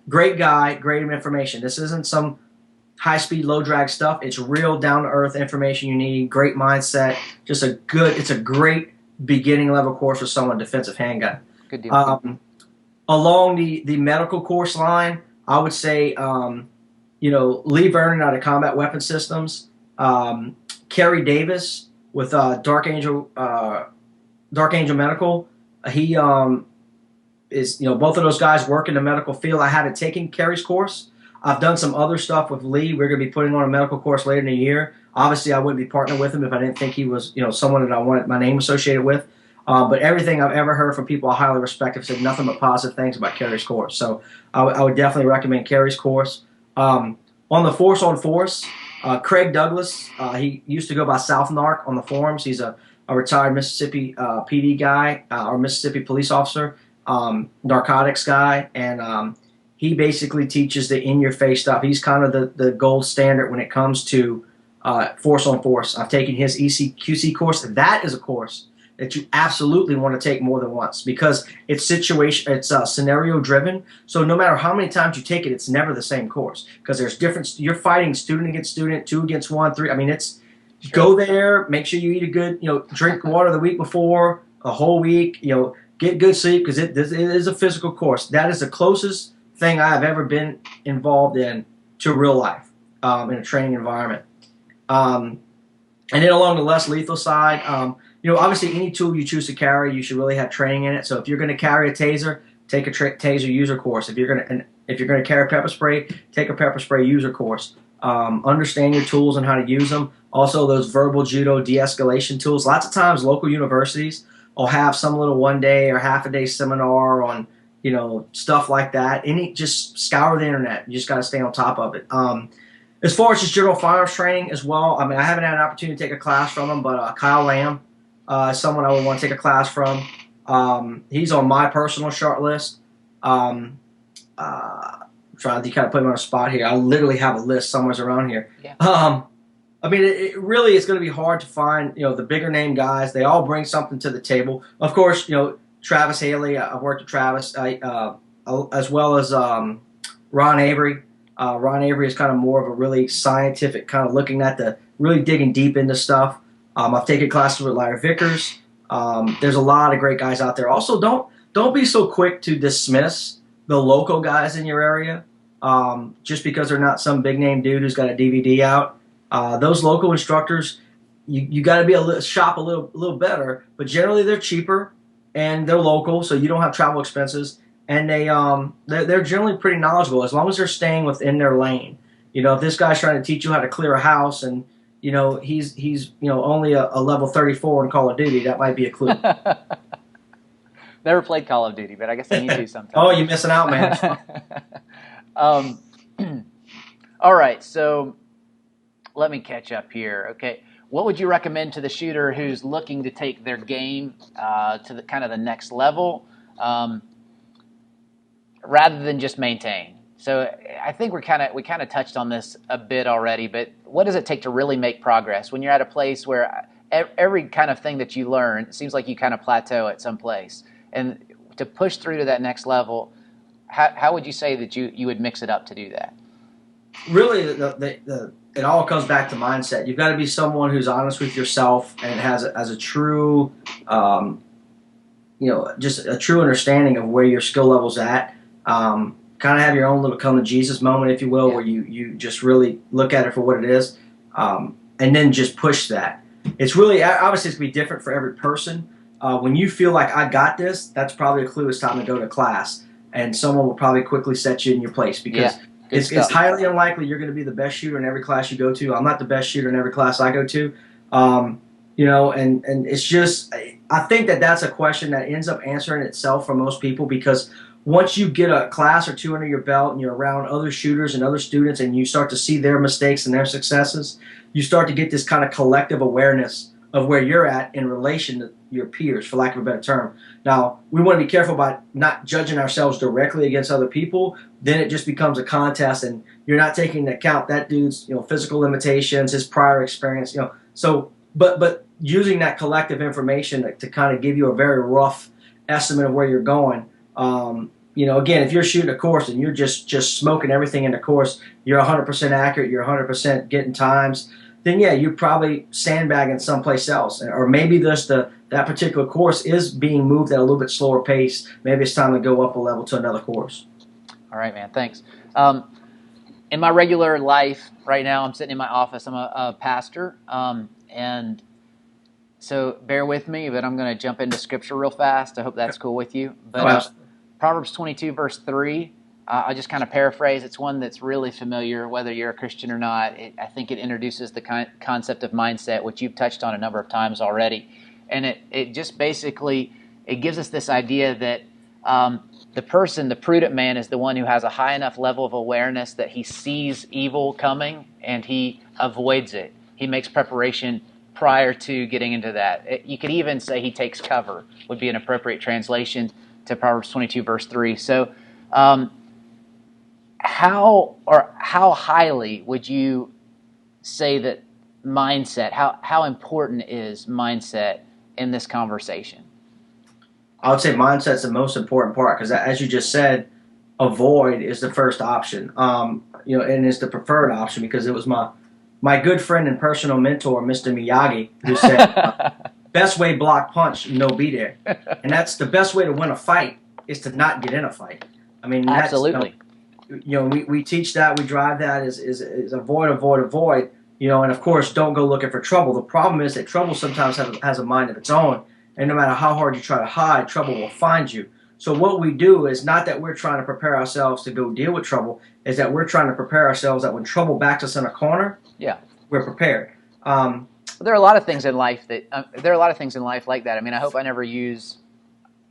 Great guy, great information. This isn't some high-speed, low-drag stuff. It's real down-to-earth information you need, great mindset, it's a great beginning-level course for someone, defensive handgun. Good deal. Along the medical course line, I would say, Lee Vernon out of Combat Weapon Systems, Kerry Davis with Dark Angel Medical. He is, both of those guys work in the medical field. I haven't taken Kerry's course. I've done some other stuff with Lee. We're going to be putting on a medical course later in the year. Obviously, I wouldn't be partnering with him if I didn't think he was, someone that I wanted my name associated with. But everything I've ever heard from people I highly respect have said nothing but positive things about Kerry's course. So I would definitely recommend Kerry's course. On the Force on Force, Craig Douglas, he used to go by South Narc on the forums. He's a retired Mississippi PD guy or Mississippi police officer, narcotics guy, and he basically teaches the in-your-face stuff. He's kind of the gold standard when it comes to Force on Force. I've taken his ECQC course. That is a course that you absolutely want to take more than once because it's scenario driven. So no matter how many times you take it, it's never the same course because there's different. You're fighting student against student, 2 against 1, 3. I mean, it's go there, make sure you eat a good, drink water the week before, a whole week, get good sleep because it is a physical course. That is the closest thing I have ever been involved in to real life in a training environment. And then along the less lethal side, obviously any tool you choose to carry, you should really have training in it. So if you're going to carry a taser, take a taser user course. If you're going to carry pepper spray, take a pepper spray user course. understand your tools and how to use them. Also, those verbal judo de-escalation tools. Lots of times, local universities will have some little one-day or half-a-day seminar on, stuff like that. Just scour the internet. You just got to stay on top of it. As far as just general firearms training as well, I mean, I haven't had an opportunity to take a class from him, but Kyle Lamb is someone I would want to take a class from. He's on my personal short list. Trying to kind of put him on a spot here. I literally have a list somewhere around here. Yeah. I mean, it really is going to be hard to find, the bigger name guys. They all bring something to the table. Of course, Travis Haley. I've worked with Travis, as well as Ron Avery. Ron Avery is kind of more of a really scientific kind of looking at really digging deep into stuff. I've taken classes with Larry Vickers. There's a lot of great guys out there. Also, don't be so quick to dismiss the local guys in your area just because they're not some big name dude who's got a DVD out. Those local instructors, you got to be shop a little better, but generally they're cheaper and they're local, so you don't have travel expenses, and they're generally pretty knowledgeable as long as they're staying within their lane. If this guy's trying to teach you how to clear a house and he's only a level 34 in Call of Duty, that might be a clue. Never played Call of Duty, but I guess I need to sometime. Oh, you're missing out, man. All right, so let me catch up here. Okay, what would you recommend to the shooter who's looking to take their game to the kind of the next level, rather than just maintain? So I think we kind of touched on this a bit already, but what does it take to really make progress when you're at a place where every kind of thing that you learn, it seems like you kind of plateau at some place, and to push through to that next level, how would you say that you would mix it up to do that? Really, it all comes back to mindset. You've got to be someone who's honest with yourself and has a true, just a true understanding of where your skill level's at. Kind of have your own little come to Jesus moment, if you will, where you just really look at it for what it is, and then just push that. It's really, obviously it's going to be different for every person. When you feel like I got this, that's probably a clue it's time to go to class, and someone will probably quickly set you in your place because it's highly unlikely you're going to be the best shooter in every class you go to. I'm not the best shooter in every class I go to. And it's just, I think that's a question that ends up answering itself for most people, because once you get a class or two under your belt and you're around other shooters and other students and you start to see their mistakes and their successes, you start to get this kind of collective awareness of where you're at in relation to your peers, for lack of a better term. Now, we want to be careful about not judging ourselves directly against other people. Then it just becomes a contest, and you're not taking into account that dude's physical limitations, his prior experience. So, but using that collective information to kind of give you a very rough estimate of where you're going. Again, if you're shooting a course and you're just smoking everything in the course, you're 100% accurate, you're 100% getting times, then yeah, you're probably sandbagging someplace else. Or maybe that particular course is being moved at a little bit slower pace. Maybe it's time to go up a level to another course. All right, man, thanks. In my regular life right now, I'm sitting in my office. I'm a pastor, and so bear with me, but I'm going to jump into Scripture real fast. I hope that's cool with you. But Proverbs 22, verse 3, I'll just kind of paraphrase. It's one that's really familiar, whether you're a Christian or not. I think it introduces the concept of mindset, which you've touched on a number of times already. And it just basically, it gives us this idea that the prudent man, is the one who has a high enough level of awareness that he sees evil coming and he avoids it. He makes preparation prior to getting into that. You could even say he takes cover, would be an appropriate translation to Proverbs 22, verse 3. So how highly would you say that mindset, how important is mindset in this conversation? I would say mindset's the most important part, because as you just said, avoid is the first option, and it's the preferred option, because it was my good friend and personal mentor, Mr. Miyagi, who said, best way block punch, no be there. And that's the best way to win a fight, is to not get in a fight. I mean, absolutely. We teach that, we drive that is avoid, and of course, don't go looking for trouble. The problem is that trouble sometimes has a mind of its own, and no matter how hard you try to hide, trouble will find you. So what we do is not that we're trying to prepare ourselves to go deal with trouble, is that we're trying to prepare ourselves that when trouble backs us in a corner, we're prepared. There are a lot of things in life like that. I mean, I hope I never use,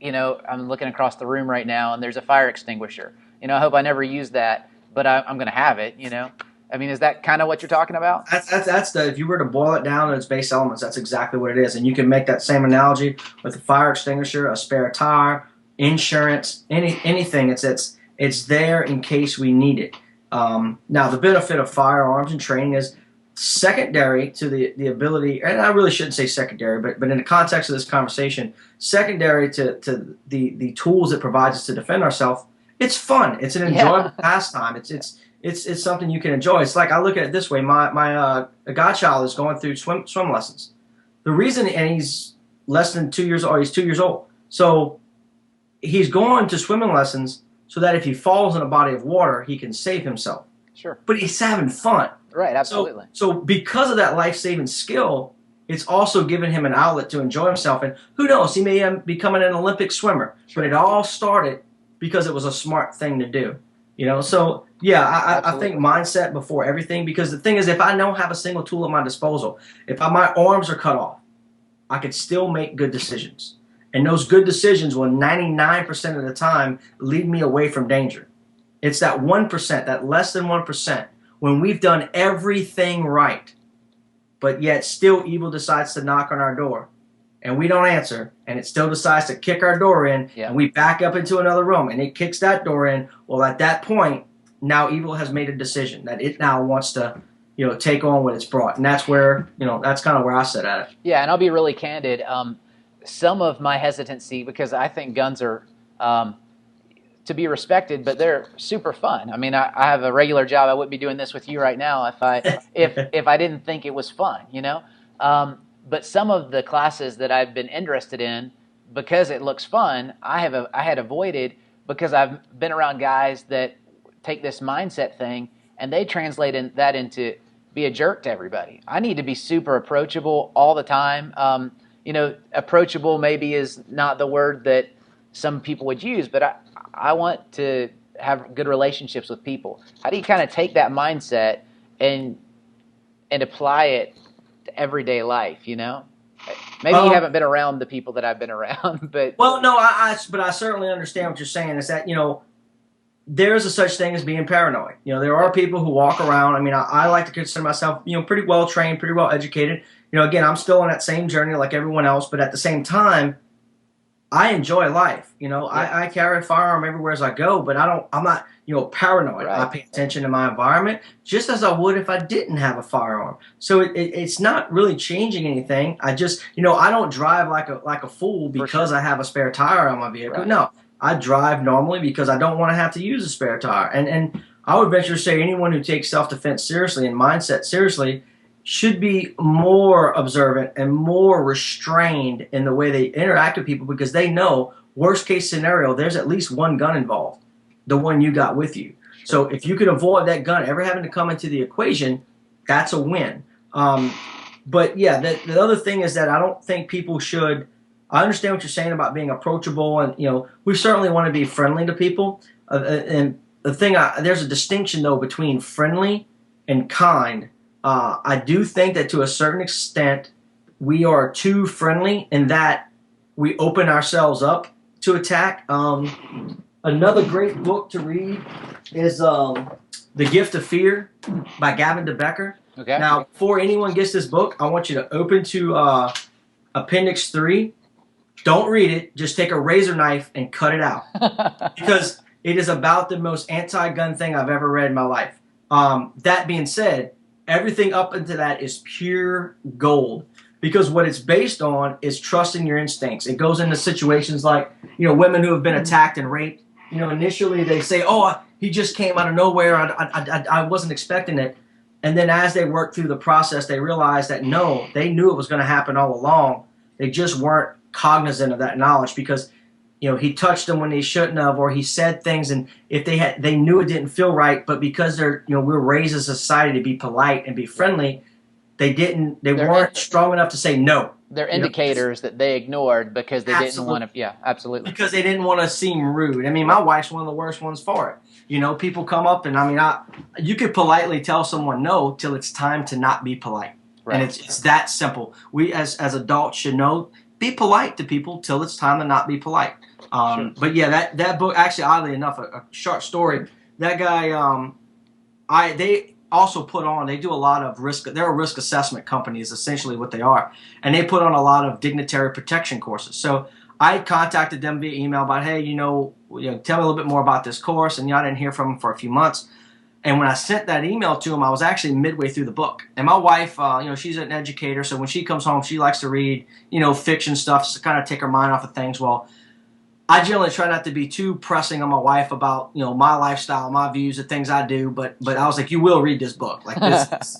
I'm looking across the room right now and there's a fire extinguisher. I hope I never use that, but I'm going to have it, I mean, is that kind of what you're talking about? If you were to boil it down to its base elements, that's exactly what it is. And you can make that same analogy with a fire extinguisher, a spare tire, insurance, anything. It's there in case we need it. Now, the benefit of firearms and training is secondary to the ability, and I really shouldn't say secondary, but in the context of this conversation, secondary to the tools it provides us to defend ourselves. It's fun. It's an enjoyable pastime. It's something you can enjoy. It's like, I look at it this way. My godchild is going through swim lessons. The reason, and he's less than 2 years old. He's 2 years old. So he's going to swimming lessons so that if he falls in a body of water, he can save himself. Sure. But he's having fun. Right, absolutely. So because of that life-saving skill, it's also given him an outlet to enjoy himself. And who knows, he may become an Olympic swimmer. Sure. But it all started because it was a smart thing to do. So yeah, I think mindset before everything, because the thing is, if I don't have a single tool at my disposal, if my arms are cut off, I could still make good decisions. And those good decisions will 99% of the time lead me away from danger. It's that 1%, that less than 1%, when we've done everything right, but yet still evil decides to knock on our door. And we don't answer, and it still decides to kick our door in, and we back up into another room, and it kicks that door in. Well, at that point, now evil has made a decision that it now wants to, take on what it's brought, and that's where, that's kind of where I sit at it. Yeah, and I'll be really candid. Some of my hesitancy, because I think guns are to be respected, but they're super fun. I mean, I have a regular job. I wouldn't be doing this with you right now if I didn't think it was fun, But some of the classes that I've been interested in, because it looks fun, I had avoided, because I've been around guys that take this mindset thing and they translate that into be a jerk to everybody. I need to be super approachable all the time. Approachable maybe is not the word that some people would use, but I want to have good relationships with people. How do you kind of take that mindset and apply it to everyday life, Maybe you haven't been around the people that I've been around, but... Well, no, but I certainly understand what you're saying, is that, there's a such thing as being paranoid. There are people who walk around. I mean, I like to consider myself, pretty well trained, pretty well educated. Again, I'm still on that same journey like everyone else, but at the same time, I enjoy life. I carry a firearm everywhere as I go, but I'm not, paranoid. Right. I pay attention to my environment just as I would if I didn't have a firearm. So it's not really changing anything. I just, I don't drive like a fool because I have a spare tire on my vehicle. Right. No, I drive normally because I don't want to have to use a spare tire. And I would venture to say anyone who takes self-defense seriously and mindset seriously should be more observant and more restrained in the way they interact with people, because they know, worst case scenario, there's at least one gun involved, the one you got with you. Sure. So if you can avoid that gun ever having to come into the equation, that's a win. But yeah, the other thing is that I don't think people should, I understand what you're saying about being approachable, and we certainly want to be friendly to people. And the thing, there's a distinction though between friendly and kind. I do think that to a certain extent we are too friendly in that we open ourselves up to attack. Another great book to read is The Gift of Fear by Gavin DeBecker. Okay. Now, before anyone gets this book, I want you to open to Appendix 3. Don't read it. Just take a razor knife and cut it out. Because it is about the most anti-gun thing I've ever read in my life. That being said, everything up into that is pure gold, because what it's based on is trusting your instincts. It goes into situations like, women who have been attacked and raped. Initially they say, oh, he just came out of nowhere. I wasn't expecting it. And then as they work through the process, they realize that no, they knew it was going to happen all along. They just weren't cognizant of that knowledge, because he touched them when they shouldn't have, or he said things, and if they knew it didn't feel right, but because we're raised as a society to be polite and be friendly, they weren't strong enough to say no. they're indicators that they ignored because they didn't want to. Yeah, absolutely. Because they didn't want to seem rude. I mean, my wife's one of the worst ones for it. You know, people come up and you could politely tell someone no till it's time to not be polite. Right. And it's that simple. We as adults should know, be polite to people till it's time to not be polite. Sure. But yeah, that book, actually, oddly enough, a short story. That guy, they also put on, they do a lot of they're a risk assessment company is essentially what they are. And they put on a lot of dignitary protection courses. So I contacted them via email about, hey, tell me a little bit more about this course. And I didn't hear from them for a few months. And when I sent that email to them, I was actually midway through the book. And my wife, she's an educator. So when she comes home, she likes to read, fiction stuff to kind of take her mind off of things. Well, I generally try not to be too pressing on my wife about, my lifestyle, my views, the things I do. But I was like, you will read this book. Like this,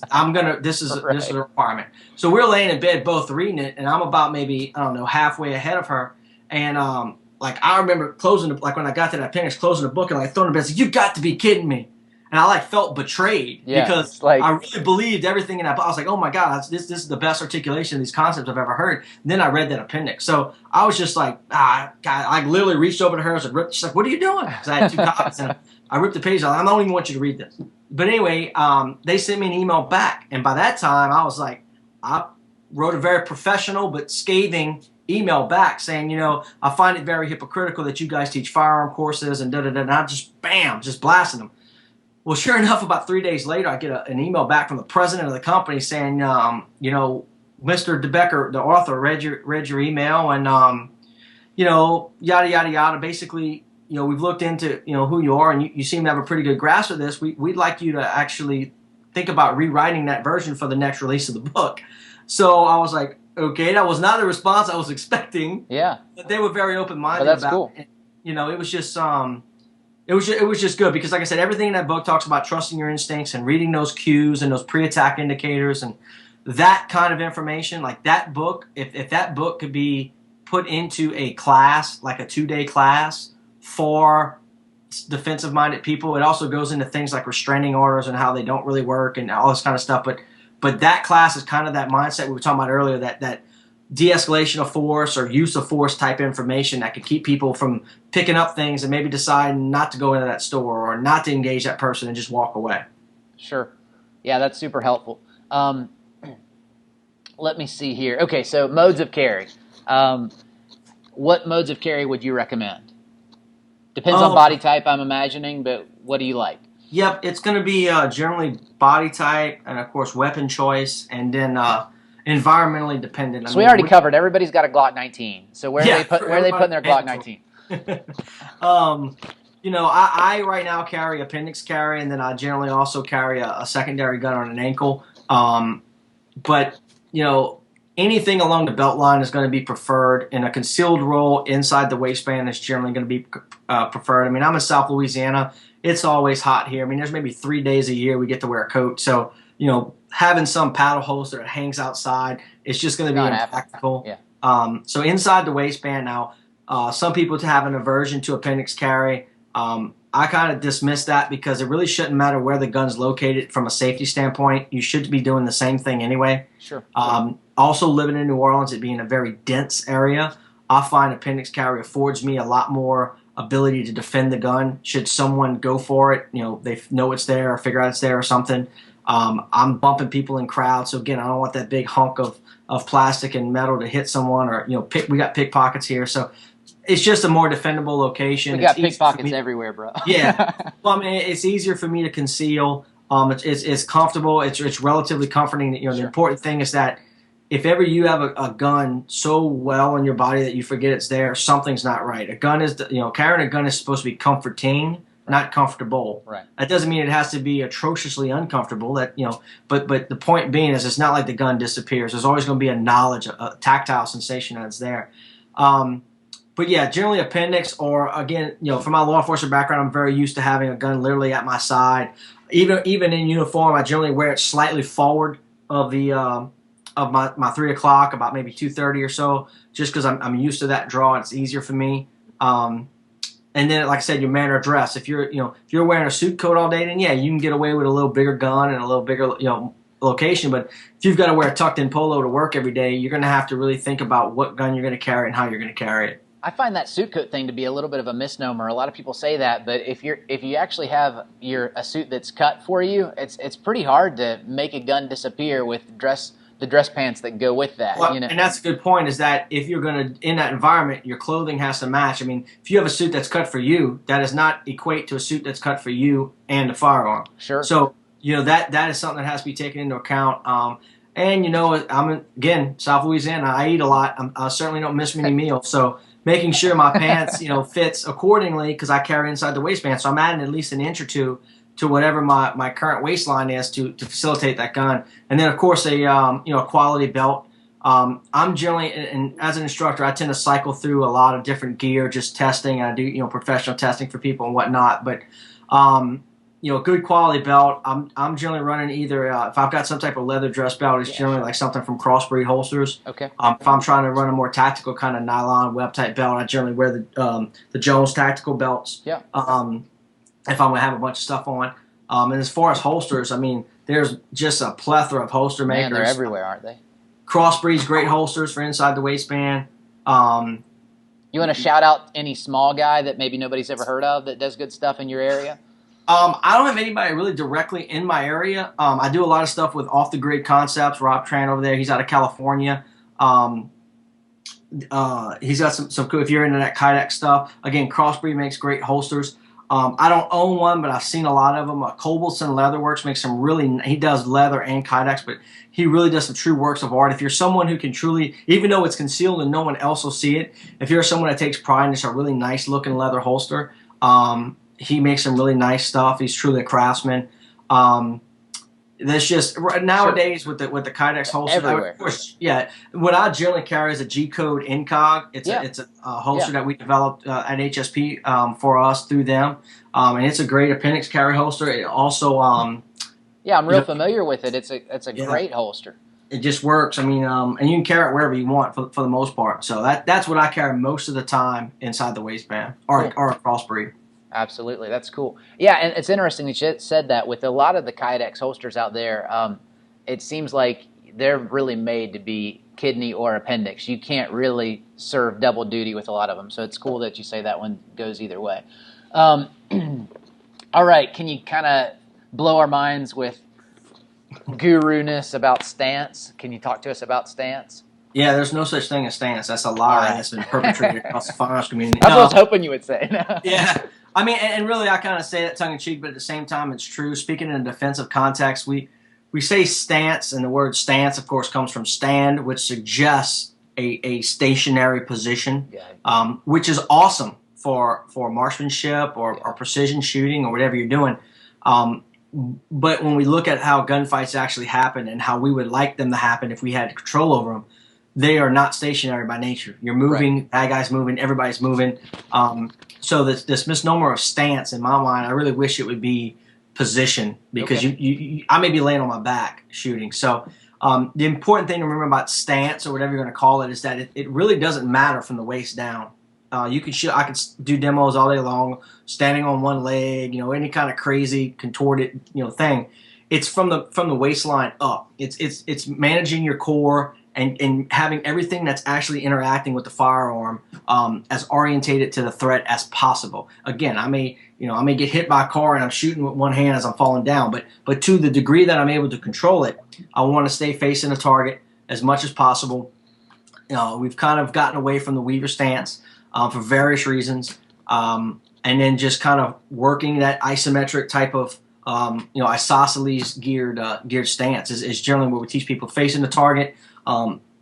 this is a requirement. So we're laying in bed both reading it, and I'm about maybe, halfway ahead of her. And I remember when I got to that appendix, closing the book and throwing the bed, like, you got to be kidding me. And I felt betrayed because I really believed everything in that. I was like, oh my God, this is the best articulation of these concepts I've ever heard. And then I read that appendix. So I was just like, God, I literally reached over to her and ripped. She's like, what are you doing? Because I had 2 copies. And I ripped the page out. I don't even want you to read this. But anyway, they sent me an email back. And by that time, I was like, I wrote a very professional but scathing email back saying, I find it very hypocritical that you guys teach firearm courses and da-da-da. And I just blasting them. Well, sure enough, about 3 days later, I get an email back from the president of the company saying, Mr. DeBecker, the author, read your email and, yada, yada, yada. Basically, we've looked into, who you are and you seem to have a pretty good grasp of this. We'd like you to actually think about rewriting that version for the next release of the book. So I was like, okay, that was not the response I was expecting. Yeah. But they were very open-minded about cool. it. It was just... It was just good because, like I said, everything in that book talks about trusting your instincts and reading those cues and those pre-attack indicators and that kind of information. Like that book, if that book could be put into a class, like a 2-day class for defensive-minded people, it also goes into things like restraining orders and how they don't really work and all this kind of stuff. But that class is kind of that mindset we were talking about earlier, that de-escalation of force or use of force type information that could keep people from picking up things and maybe decide not to go into that store or not to engage that person and just walk away. Sure. Yeah, that's super helpful. Let me see here. Okay, so modes of carry. What modes of carry would you recommend? Depends on body type, I'm imagining, but what do you like? Yep, it's going to be generally body type and, of course, weapon choice, and then environmentally dependent. So we already covered. Everybody's got a Glock 19. So where are they putting their Glock 19? I right now carry appendix carry, and then I generally also carry a secondary gun on an ankle. But anything along the belt line is going to be preferred. In a concealed roll inside the waistband is generally going to be preferred. I mean, I'm in South Louisiana. It's always hot here. I mean, there's maybe 3 days a year we get to wear a coat. So, having some paddle holster that hangs outside, it's just going to be impractical. Yeah. So inside the waistband now, some people have an aversion to appendix carry. I kind of dismiss that because it really shouldn't matter where the gun's located from a safety standpoint. You should be doing the same thing anyway. Sure. Also living in New Orleans, it being a very dense area, I find appendix carry affords me a lot more ability to defend the gun. Should someone go for it, they know it's there or figure out it's there or something. I'm bumping people in crowds, so again, I don't want that big hunk of plastic and metal to hit someone, or we got pickpockets here, so it's just a more defendable location. We got pickpockets everywhere, bro. Yeah, well, I mean, it's easier for me to conceal. It's comfortable. It's relatively comforting. Sure. The important thing is that if ever you have a gun so well in your body that you forget it's there, something's not right. A gun is, carrying a gun is supposed to be comforting, not comfortable. Right. That doesn't mean it has to be atrociously uncomfortable. But the point being is it's not like the gun disappears. There's always going to be a knowledge, a tactile sensation that's there. But yeah, generally appendix, or again, from my law enforcement background, I'm very used to having a gun literally at my side. Even in uniform, I generally wear it slightly forward of the of my 3 o'clock, about maybe 2:30 or so, just because I'm used to that draw. It's easier for me. And then, like I said, your manner of dress. If you're wearing a suit coat all day, then yeah, you can get away with a little bigger gun and a little bigger, a location. But if you've got to wear a tucked in polo to work every day, you're going to have to really think about what gun you're going to carry and how you're going to carry it. I find that suit coat thing to be a little bit of a misnomer. A lot of people say that, but if you actually have a suit that's cut for you, it's pretty hard to make a gun disappear with the dress pants that go with that. Well, and that's a good point, is that if you're going to, in that environment, your clothing has to match. I mean, if you have a suit that's cut for you, that does not equate to a suit that's cut for you and a firearm. Sure. So, that is something that has to be taken into account. And, I'm, again, South Louisiana, I eat a lot. I certainly don't miss many meals. So making sure my pants, fits accordingly, because I carry inside the waistband. So I'm adding at least an inch or two to whatever my current waistline is to facilitate that gun. And then, of course, a quality belt. I'm generally, and as an instructor, I tend to cycle through a lot of different gear, just testing. I do, professional testing for people and whatnot. But, good quality belt. I'm generally running either, if I've got some type of leather dress belt, it's generally like something from Crossbreed Holsters. Okay. If I'm trying to run a more tactical kind of nylon web type belt, I generally wear the Jones tactical belts. Yeah. If I'm going to have a bunch of stuff on. And as far as holsters, I mean, there's just a plethora of holster makers. Man, they're everywhere, aren't they? Crossbreed's great holsters for inside the waistband. You want to shout out any small guy that maybe nobody's ever heard of that does good stuff in your area? I don't have anybody really directly in my area. I do a lot of stuff with Off the Grid Concepts. Rob Tran over there, he's out of California. He's got some cool, if you're into that Kydex stuff. Again, Crossbreed makes great holsters. I don't own one, but I've seen a lot of them. Cobleson Leatherworks makes some really, he does leather and Kydex, but he really does some true works of art. If you're someone who can truly, even though it's concealed and no one else will see it, if you're someone that takes pride in just a really nice looking leather holster, he makes some really nice stuff. He's truly a craftsman. There's just nowadays with the Kydex holster. Everywhere. Of course, yeah. What I generally carry is a G-Code Incog. It's a holster that we developed at HSP for us through them, and it's a great appendix carry holster. It also I'm real familiar with it. It's a great holster. It just works. I mean, and you can carry it wherever you want for the most part. So that's what I carry most of the time inside the waistband or a Crossbreed. Absolutely, that's cool. Yeah, and it's interesting that you said that. With a lot of the Kydex holsters out there, it seems like they're really made to be kidney or appendix. You can't really serve double duty with a lot of them, so it's cool that you say that one goes either way. All right, can you kind of blow our minds with guru-ness about stance? Can you talk to us about stance? Yeah, there's no such thing as stance. That's a lie that's been perpetrated across the firearms community. That's what I was hoping you would say. Yeah. I mean, and really, I kind of say that tongue-in-cheek, but at the same time, it's true. Speaking in a defensive context, we say stance, and the word stance, of course, comes from stand, which suggests a stationary position, which is awesome for marksmanship or precision shooting or whatever you're doing. But when we look at how gunfights actually happen and how we would like them to happen if we had control over them, they are not stationary by nature. You're moving, bad guys moving, everybody's moving. So this misnomer of stance, in my mind, I really wish it would be position, because I may be laying on my back shooting. So the important thing to remember about stance, or whatever you're going to call it, is that it really doesn't matter from the waist down. You can shoot. I could do demos all day long, standing on one leg, any kind of crazy contorted, thing. It's from the waistline up. It's managing your core and having everything that's actually interacting with the firearm as orientated to the threat as possible. Again, I may get hit by a car and I'm shooting with one hand as I'm falling down, but to the degree that I'm able to control it, I want to stay facing the target as much as possible. We've kind of gotten away from the Weaver stance for various reasons, and then just kind of working that isometric type of isosceles geared stance is generally what we teach people. Facing the target,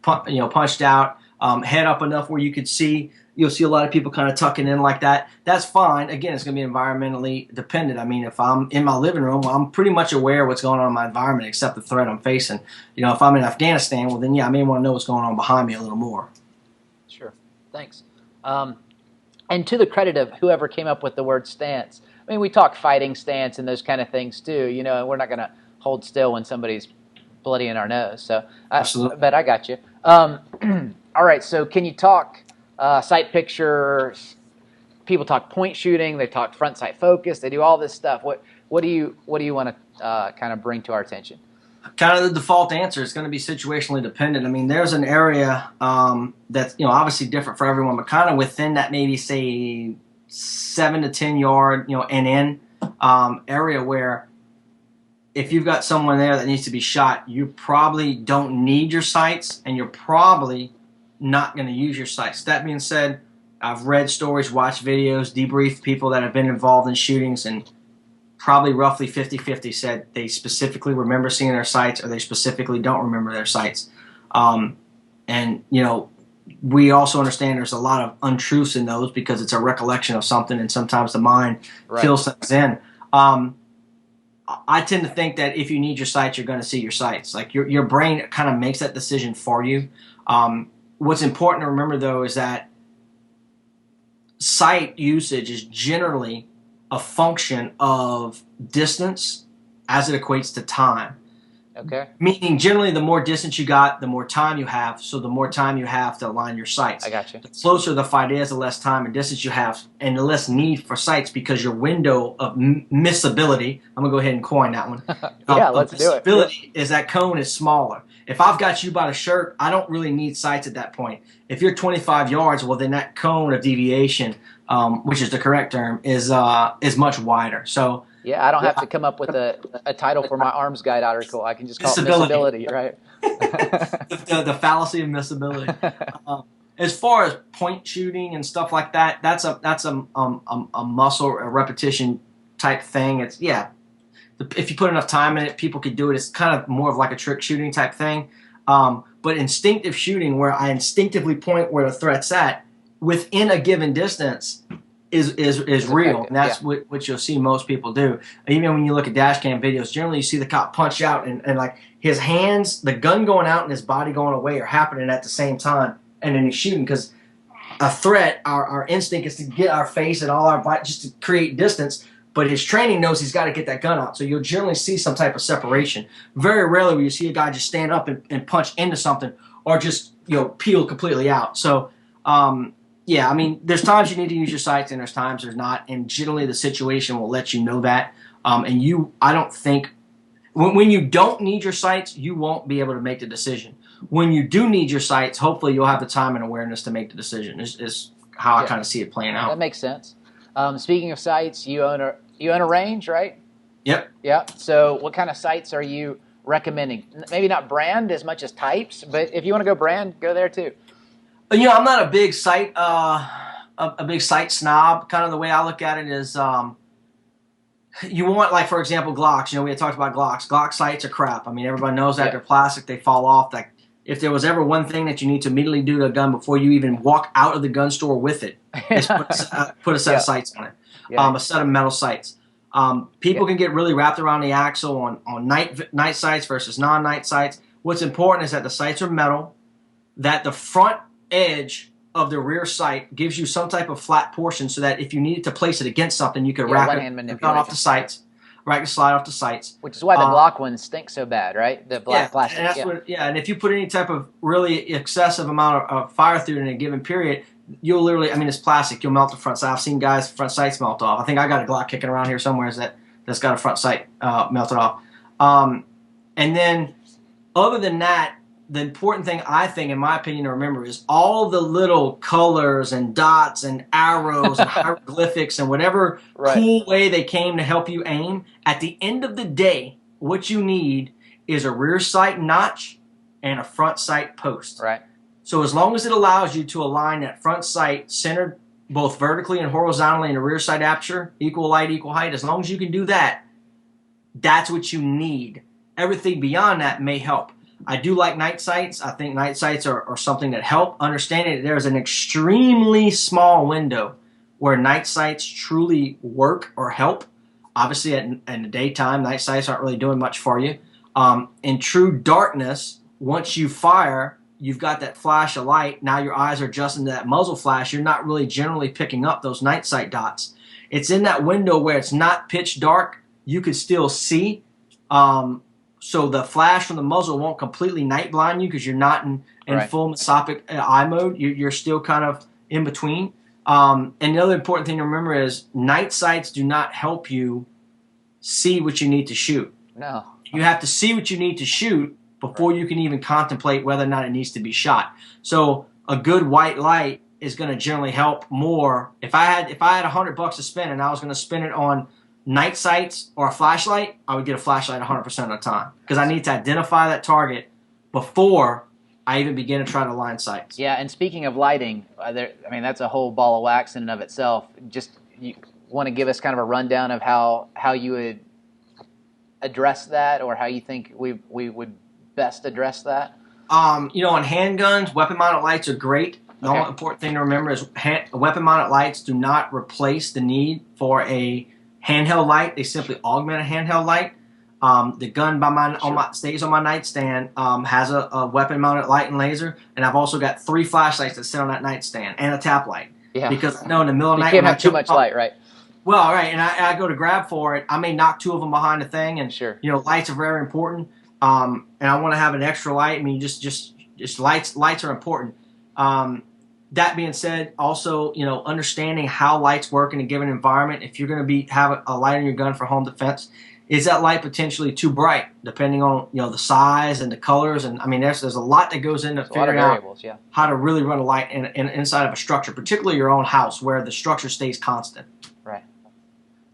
punched out, head up enough where you could see. You'll see a lot of people kind of tucking in like that. That's fine. Again, it's going to be environmentally dependent. I mean, if I'm in my living room, well, I'm pretty much aware of what's going on in my environment, except the threat I'm facing. If I'm in Afghanistan, well, then I may want to know what's going on behind me a little more. Sure. Thanks. And to the credit of whoever came up with the word stance, I mean, we talk fighting stance and those kind of things too, and we're not going to hold still when somebody's bloody in our nose. So, Absolutely. But I got you. All right. So, can you talk sight picture? People talk point shooting. They talk front sight focus. They do all this stuff. What do you want to kind of bring to our attention? Kind of the default answer is going to be situationally dependent. I mean, there's an area that's obviously different for everyone, but kind of within that maybe say 7 to 10 yard area where if you've got someone there that needs to be shot, you probably don't need your sights, and you're probably not going to use your sights. That being said, I've read stories, watched videos, debriefed people that have been involved in shootings, and probably roughly 50-50 said they specifically remember seeing their sights or they specifically don't remember their sights. And, we also understand there's a lot of untruths in those because it's a recollection of something, and sometimes the mind fills things in. I tend to think that if you need your sights, you're going to see your sights. Like your brain kind of makes that decision for you. What's important to remember, though, is that sight usage is generally a function of distance as it equates to time. Okay. Meaning, generally, the more distance you got, the more time you have. So the more time you have to align your sights. I got you. The closer the fight is, the less time and distance you have, and the less need for sights because your window of missability. I'm gonna go ahead and coin that one. Yeah, let's do it. Missability is that cone is smaller. If I've got you by the shirt, I don't really need sights at that point. If you're 25 yards, well, then that cone of deviation, which is the correct term, is much wider. So. Yeah, I don't have to come up with a title for my arms guide article. I can just call it missability, right? the fallacy of missability. As far as point shooting and stuff like that, that's a muscle, a repetition type thing. It's if you put enough time in it, people could do it. It's kind of more of like a trick shooting type thing. But instinctive shooting, where I instinctively point where the threat's at within a given distance, is real, and that's what you'll see most people do. Even when you look at dash cam videos, generally you see the cop punch out and like his hands, the gun going out and his body going away are happening at the same time, and then he's shooting because a threat, our instinct is to get our face and all our body just to create distance, but his training knows he's got to get that gun out, so you'll generally see some type of separation. Very rarely will you see a guy just stand up and punch into something or just peel completely out. So yeah, I mean, there's times you need to use your sights and there's times there's not, and generally the situation will let you know that. I don't think, when you don't need your sights, you won't be able to make the decision. When you do need your sights, hopefully you'll have the time and awareness to make the decision, is how I kind of see it playing out. That makes sense. Speaking of sights, you own a range, right? Yep. Yeah. So what kind of sights are you recommending? Maybe not brand as much as types, but if you want to go brand, go there too. I'm not a big sight snob. Kind of the way I look at it is, you want, like, for example, Glocks. We had talked about Glocks. Glock sights are crap. I mean, everybody knows that. They're plastic. They fall off. Like, if there was ever one thing that you need to immediately do to a gun before you even walk out of the gun store with it, is put a set of sights on it. A set of metal sights. People can get really wrapped around the axle on night sights versus non-night sights. What's important is that the sights are metal, that the front edge of the rear sight gives you some type of flat portion so that if you needed to place it against something, you could wrap it off the sights, right? Slide off the sights. Which is why the Glock ones stink so bad, right? The black plastic. And that's and if you put any type of really excessive amount of fire through it in a given period, you'll literally, I mean, it's plastic. You'll melt the front sight. I've seen guys' front sights melt off. I think I got a Glock kicking around here somewhere that's got a front sight melted off. And then other than that, the important thing, I think, in my opinion, to remember is all the little colors and dots and arrows and hieroglyphics and whatever cool way they came to help you aim. At the end of the day, what you need is a rear sight notch and a front sight post. Right. So as long as it allows you to align that front sight centered both vertically and horizontally in the rear sight aperture, equal light, equal height, as long as you can do that, that's what you need. Everything beyond that may help. I do like night sights. I think night sights are something that help. Understanding that there's an extremely small window where night sights truly work or help. Obviously, in the daytime, night sights aren't really doing much for you. In true darkness, once you fire, you've got that flash of light. Now your eyes are adjusting to that muzzle flash. You're not really generally picking up those night sight dots. It's in that window where it's not pitch dark. You could still see. So the flash from the muzzle won't completely night blind you because you're not in full mesopic eye mode. You're still kind of in between. And the other important thing to remember is night sights do not help you see what you need to shoot. No. You have to see what you need to shoot before you can even contemplate whether or not it needs to be shot. So a good white light is going to generally help more. If I had $100 to spend and I was going to spend it on night sights or a flashlight, I would get a flashlight 100% of the time, because I need to identify that target before I even begin to try to line sights. Yeah, and speaking of lighting, that's a whole ball of wax in and of itself. Just you want to give us kind of a rundown of how you would address that, or how you think we would best address that? On handguns, weapon-mounted lights are great. The only important thing to remember is weapon-mounted lights do not replace the need for a handheld light. They simply augment a handheld light. The gun stays on my nightstand, has a weapon-mounted light and laser, and I've also got 3 flashlights that sit on that nightstand and a tap light. Yeah. Because I know in the middle of the night, you can't have too much light, right? Well, right, and I go to grab for it. I may knock 2 of them behind the thing, and sure. Lights are very important. And I want to have an extra light. I mean, just lights are important. That being said, also, understanding how lights work in a given environment. If you're going to have a light on your gun for home defense, is that light potentially too bright, depending on the size and the colors? And I mean, there's a lot that goes into figuring out how to really run a light inside of a structure, particularly your own house, where the structure stays constant. Right.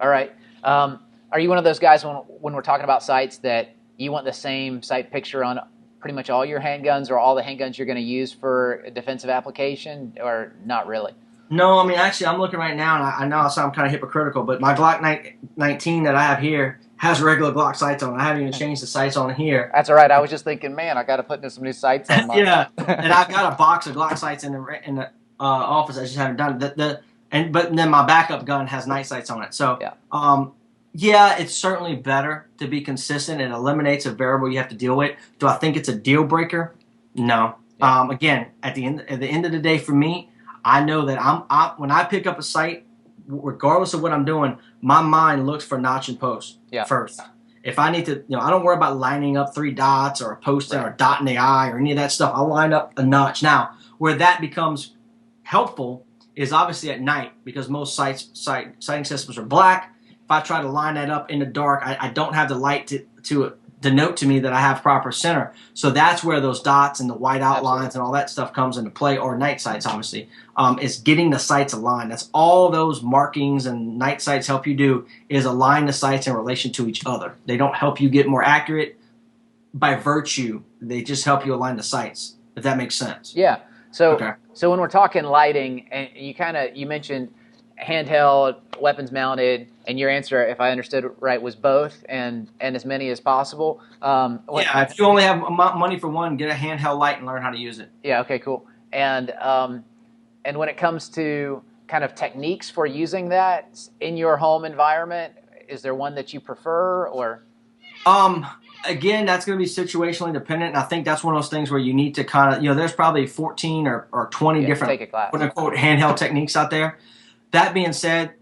All right. Are you one of those guys when we're talking about sights that you want the same sight picture on pretty much all your handguns, or all the handguns you're going to use for a defensive application, or not really? No, I mean, actually, I'm looking right now, and I know I sound kind of hypocritical, but my Glock 19 that I have here has regular Glock sights on. I haven't even changed the sights on here. That's all right. I was just thinking, man, I got to put in some new sights on mine. Yeah, and I've got a box of Glock sights in the office. I just haven't done it. But then my backup gun has night sights on it. So, yeah, it's certainly better to be consistent. It eliminates a variable you have to deal with. Do I think it's a deal breaker? No. Yeah. Again, at the end of the day, for me, I know that when I pick up a sight, regardless of what I'm doing, my mind looks for notch and post first. If I need to, I don't worry about lining up 3 dots or a post or a dot in the eye or any of that stuff. I'll line up a notch. Now, where that becomes helpful is obviously at night, because most sighting systems are black. If I try to line that up in the dark, I don't have the light to denote to me that I have proper center. So that's where those dots and the white outlines and all that stuff comes into play, or night sights, obviously. Is getting the sights aligned. That's all those markings and night sights help you do, is align the sights in relation to each other. They don't help you get more accurate by virtue. They just help you align the sights, if that makes sense. Yeah. So when we're talking lighting, and you mentioned handheld, weapons mounted, and your answer, if I understood right, was both, and as many as possible. If you only have money for one, get a handheld light and learn how to use it. Yeah. Okay. Cool. And when it comes to kind of techniques for using that in your home environment, is there one that you prefer, or? Again, that's going to be situationally dependent, and I think that's one of those things where you need to kind of, there's probably 14 or 20 different quote-unquote handheld techniques out there. That being said,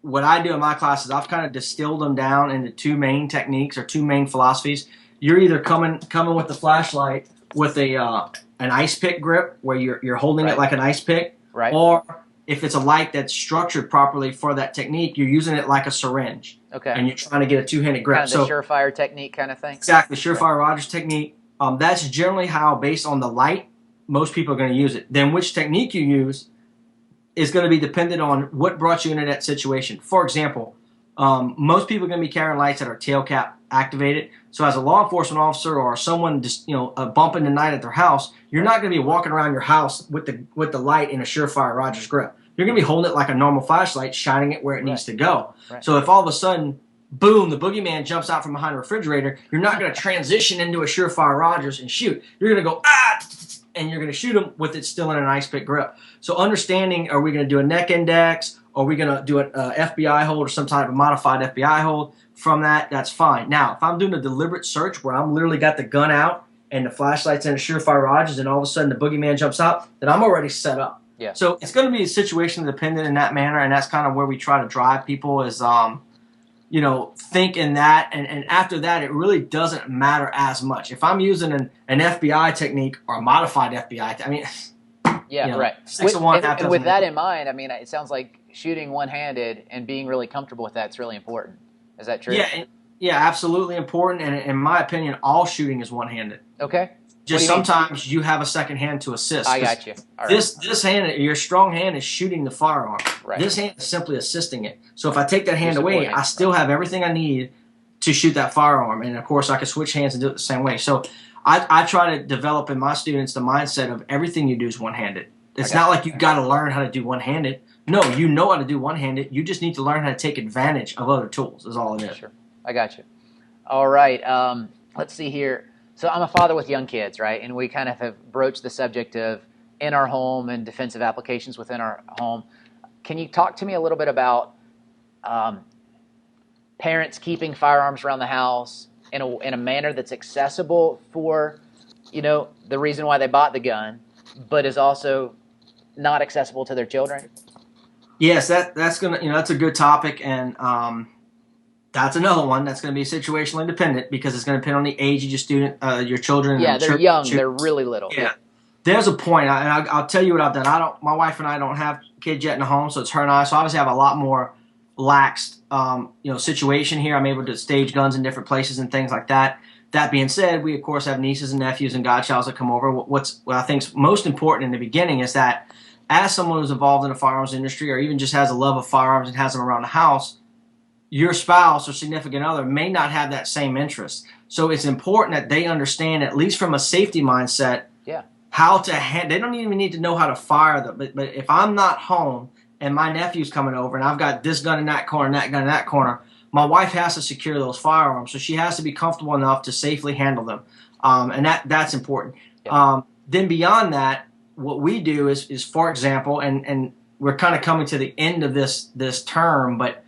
what I do in my classes, I've kind of distilled them down into 2 main techniques or 2 main philosophies. You're either coming with the flashlight with an ice pick grip, where you're holding it like an ice pick, or if it's a light that's structured properly for that technique, you're using it like a syringe. Okay. And you're trying to get a 2-handed grip. Kind of the surefire technique kind of thing? Exactly, surefire Rogers technique. That's generally how, based on the light, most people are going to use it. Then which technique you use is going to be dependent on what brought you into that situation. For example, most people are going to be carrying lights that are tail cap activated. So as a law enforcement officer or someone just bumping the night at their house, you're not going to be walking around your house with the light in a surefire Rogers grip. You're going to be holding it like a normal flashlight, shining it where it needs to go. Right. So if all of a sudden, boom, the boogeyman jumps out from behind a refrigerator, you're not going to transition into a surefire Rogers and shoot. You're going to go, and you're going to shoot them with it still in an ice pick grip. So understanding, are we going to do a neck index? Are we going to do an FBI hold or some type of modified FBI hold? From that's fine. Now, if I'm doing a deliberate search where I'm literally got the gun out and the flashlight's in a surefire Rogers, and all of a sudden the boogeyman jumps out, then I'm already set up. Yeah. So it's going to be situation dependent in that manner, and that's kind of where we try to drive people is, think in that, and after that, it really doesn't matter as much. If I'm using an FBI technique or a modified FBI, right. 6 of 1, and with that in mind, it sounds like shooting one-handed and being really comfortable with that's really important. Is that true? Yeah, Yeah, absolutely important. And in my opinion, all shooting is one-handed. Okay. Just sometimes you have a second hand to assist. I got you. All right. This hand, your strong hand is shooting the firearm. Right. This hand is simply assisting it. So if I take that hand away, I still have everything I need to shoot that firearm. And of course, I can switch hands and do it the same way. So I try to develop in my students the mindset of everything you do is one-handed. It's not like you've got to learn how to do one-handed. No, you know how to do one-handed. You just need to learn how to take advantage of other tools is all it is. Sure. I got you. All right. Let's see here. So I'm a father with young kids, right? And we kind of have broached the subject of in our home and defensive applications within our home. Can you talk to me a little bit about parents keeping firearms around the house in a manner that's accessible for, the reason why they bought the gun, but is also not accessible to their children? Yes, that's a good topic, and that's another one that's going to be situationally dependent because it's going to depend on the age of your student, your children. Yeah, they're young. They're really little. Yeah. There's a point, and I'll tell you what I've done. My wife and I don't have kids yet in the home, so it's her and I. So obviously, I have a lot more laxed, situation here. I'm able to stage guns in different places and things like that. That being said, we of course have nieces and nephews and godchilds that come over. What I think is most important in the beginning is that as someone who's involved in the firearms industry, or even just has a love of firearms and has them around the house, your spouse or significant other may not have that same interest. So it's important that they understand, at least from a safety mindset, how to they don't even need to know how to fire them. But if I'm not home and my nephew's coming over and I've got this gun in that corner and that gun in that corner, my wife has to secure those firearms. So she has to be comfortable enough to safely handle them. And that's important. Yeah. Then beyond that, what we do is for example, and we're kind of coming to the end of this term, but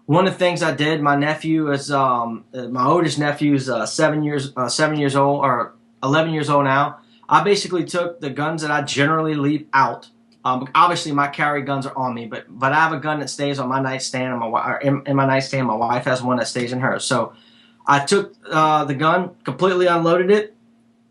one of the things I did, my nephew is my oldest nephew is 7 years old, or 11 years old now. I basically took the guns that I generally leave out. Obviously, my carry guns are on me, but I have a gun that stays on my nightstand, in my nightstand. My wife has one that stays in hers. So I took the gun, completely unloaded it,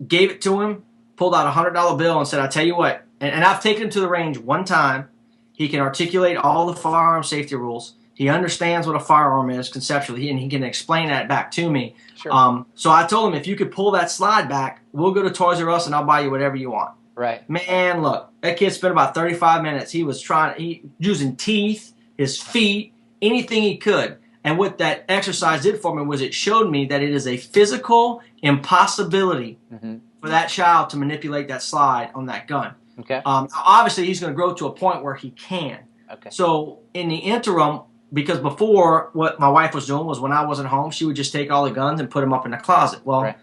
gave it to him, pulled out a $100 bill, and said, "I tell you what." And I've taken him to the range one time. He can articulate all the firearm safety rules. He understands what a firearm is conceptually, and he can explain that back to me. Sure. So I told him, if you could pull that slide back, we'll go to Toys R Us and I'll buy you whatever you want. Right. Man, look, that kid spent about 35 minutes. He was using teeth, his feet, anything he could. And what that exercise did for me was it showed me that it is a physical impossibility for that child to manipulate that slide on that gun. Okay. Obviously, he's going to grow to a point where he can. Okay. So in the interim, because before, what my wife was doing was when I wasn't home, she would just take all the guns and put them up in the closet. Well,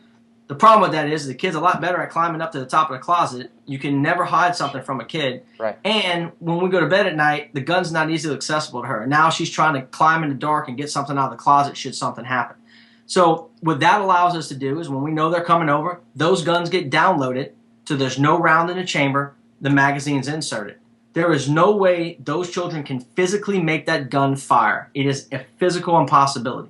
the problem with that is the kid's a lot better at climbing up to the top of the closet. You can never hide something from a kid. Right. And when we go to bed at night, the gun's not easily accessible to her. Now she's trying to climb in the dark and get something out of the closet should something happen. So what that allows us to do is when we know they're coming over, those guns get downloaded so there's no round in the chamber, the magazine's inserted. There is no way those children can physically make that gun fire. It is a physical impossibility.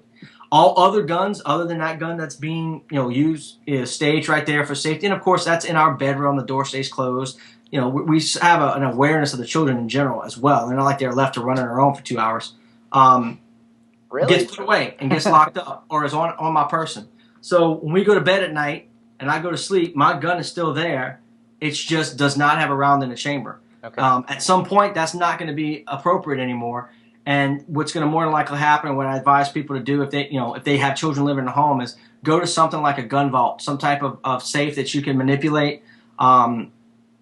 All other guns, other than that gun that's being used, is staged right there for safety. And of course, that's in our bedroom. The door stays closed. We have an awareness of the children in general as well. They're not like they're left to run on their own for 2 hours. Really? Gets put away and gets locked up, or is on my person. So when we go to bed at night and I go to sleep, my gun is still there. It just does not have a round in the chamber. Okay. At some point, that's not going to be appropriate anymore. And what's going to more than likely happen, what I advise people to do if they have children living in the home, is go to something like a gun vault, some type of safe that you can manipulate.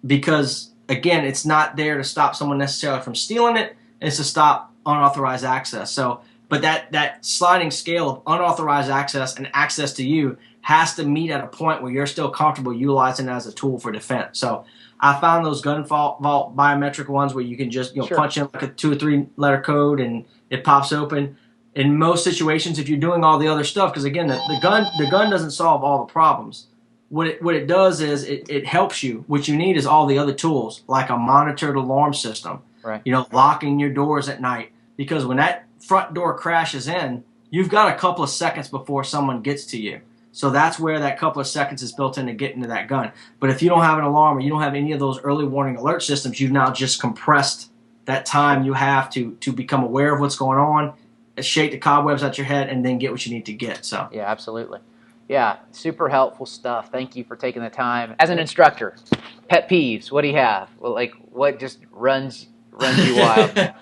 Because again, it's not there to stop someone necessarily from stealing it. It's to stop unauthorized access. So, but that sliding scale of unauthorized access and access to you has to meet at a point where you're still comfortable utilizing it as a tool for defense. So I found those gun vault biometric ones where you can just punch in like a 2 or 3 letter code and it pops open. In most situations, if you're doing all the other stuff, because again, the gun doesn't solve all the problems. What it does is it helps you. What you need is all the other tools, like a monitored alarm system. Right. Locking your doors at night, because when that front door crashes in, you've got a couple of seconds before someone gets to you. So that's where that couple of seconds is built in to get into that gun. But if you don't have an alarm or you don't have any of those early warning alert systems, you've now just compressed that time you have to become aware of what's going on shake the cobwebs out your head, and then get what you need to get. So yeah, absolutely. Yeah, super helpful stuff. Thank you for taking the time. As an instructor, pet peeves, what do you have? Well, like, what just runs you wild?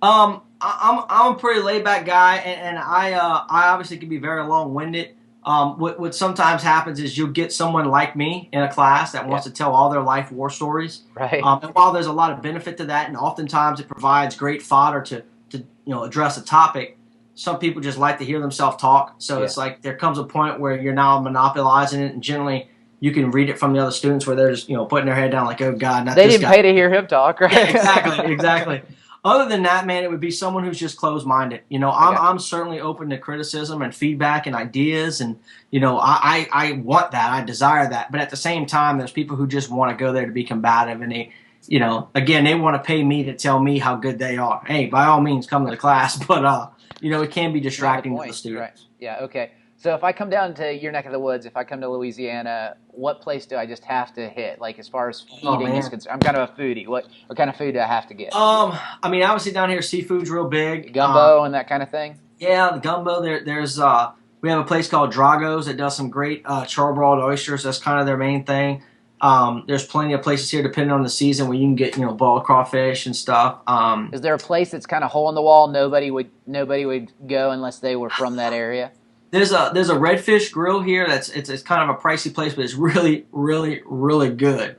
I'm a pretty laid back guy, and I obviously can be very long winded. What sometimes happens is you'll get someone like me in a class that wants to tell all their life war stories. Right. And while there's a lot of benefit to that, and oftentimes it provides great fodder to address a topic, some people just like to hear themselves talk. So it's like there comes a point where you're now monopolizing it, and generally you can read it from the other students where they're just putting their head down like, oh God, not they this didn't guy. pay to hear him talk, right? Yeah, exactly. Other than that, man, it would be someone who's just closed-minded. I'm certainly open to criticism and feedback and ideas, and I want that, I desire that. But at the same time, there's people who just want to go there to be combative, and they, again, they want to pay me to tell me how good they are. Hey, by all means, come to the class, but it can be distracting to the students. Right. Yeah. Okay. So if I come down to your neck of the woods, if I come to Louisiana, what place do I just have to hit? Like as far as eating is concerned, I'm kind of a foodie. What kind of food do I have to get? I mean, obviously down here, seafood's real big. Gumbo and that kind of thing. Yeah, the gumbo. There's we have a place called Drago's that does some great charbroiled oysters. That's kind of their main thing. There's plenty of places here, depending on the season, where you can get boiled crawfish and stuff. Is there a place that's kind of hole in the wall? Nobody would go unless they were from that area. There's a redfish grill here. It's kind of a pricey place, but it's really, really, really good.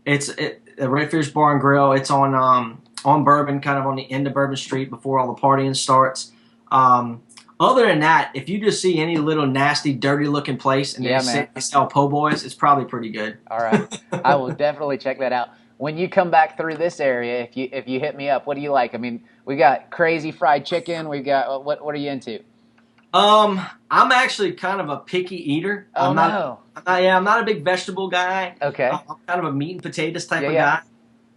It's a Redfish Bar and Grill. It's on Bourbon, kind of on the end of Bourbon Street before all the partying starts. Other than that, if you just see any little nasty, dirty-looking place and they sell po' boys, it's probably pretty good. All right, I will definitely check that out. When you come back through this area, if you hit me up, what do you like? I mean, we got crazy fried chicken. We got what are you into? I'm actually kind of a picky eater. Oh, I'm not a big vegetable guy. Okay. I'm kind of a meat and potatoes type of guy.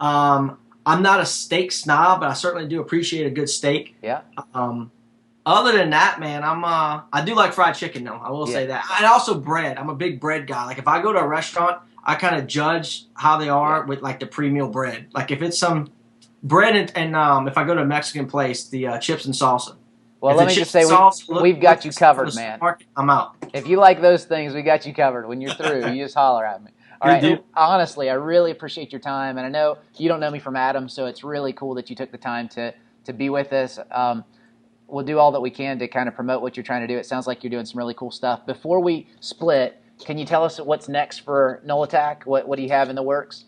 I'm not a steak snob, but I certainly do appreciate a good steak. Yeah. Other than that, man, I do like fried chicken though. I will say that. And also bread. I'm a big bread guy. Like if I go to a restaurant, I kind of judge how they are with like the pre-meal bread. Like if it's some bread and if I go to a Mexican place, the chips and salsa. Well, let me just say we've got you covered, man. I'm out. If you like those things, we got you covered. When you're through, you just holler at me. All right. Honestly, I really appreciate your time, and I know you don't know me from Adam, so it's really cool that you took the time to be with us. We'll do all that we can to kind of promote what you're trying to do. It sounds like you're doing some really cool stuff. Before we split, can you tell us what's next for NOLATAC? What do you have in the works?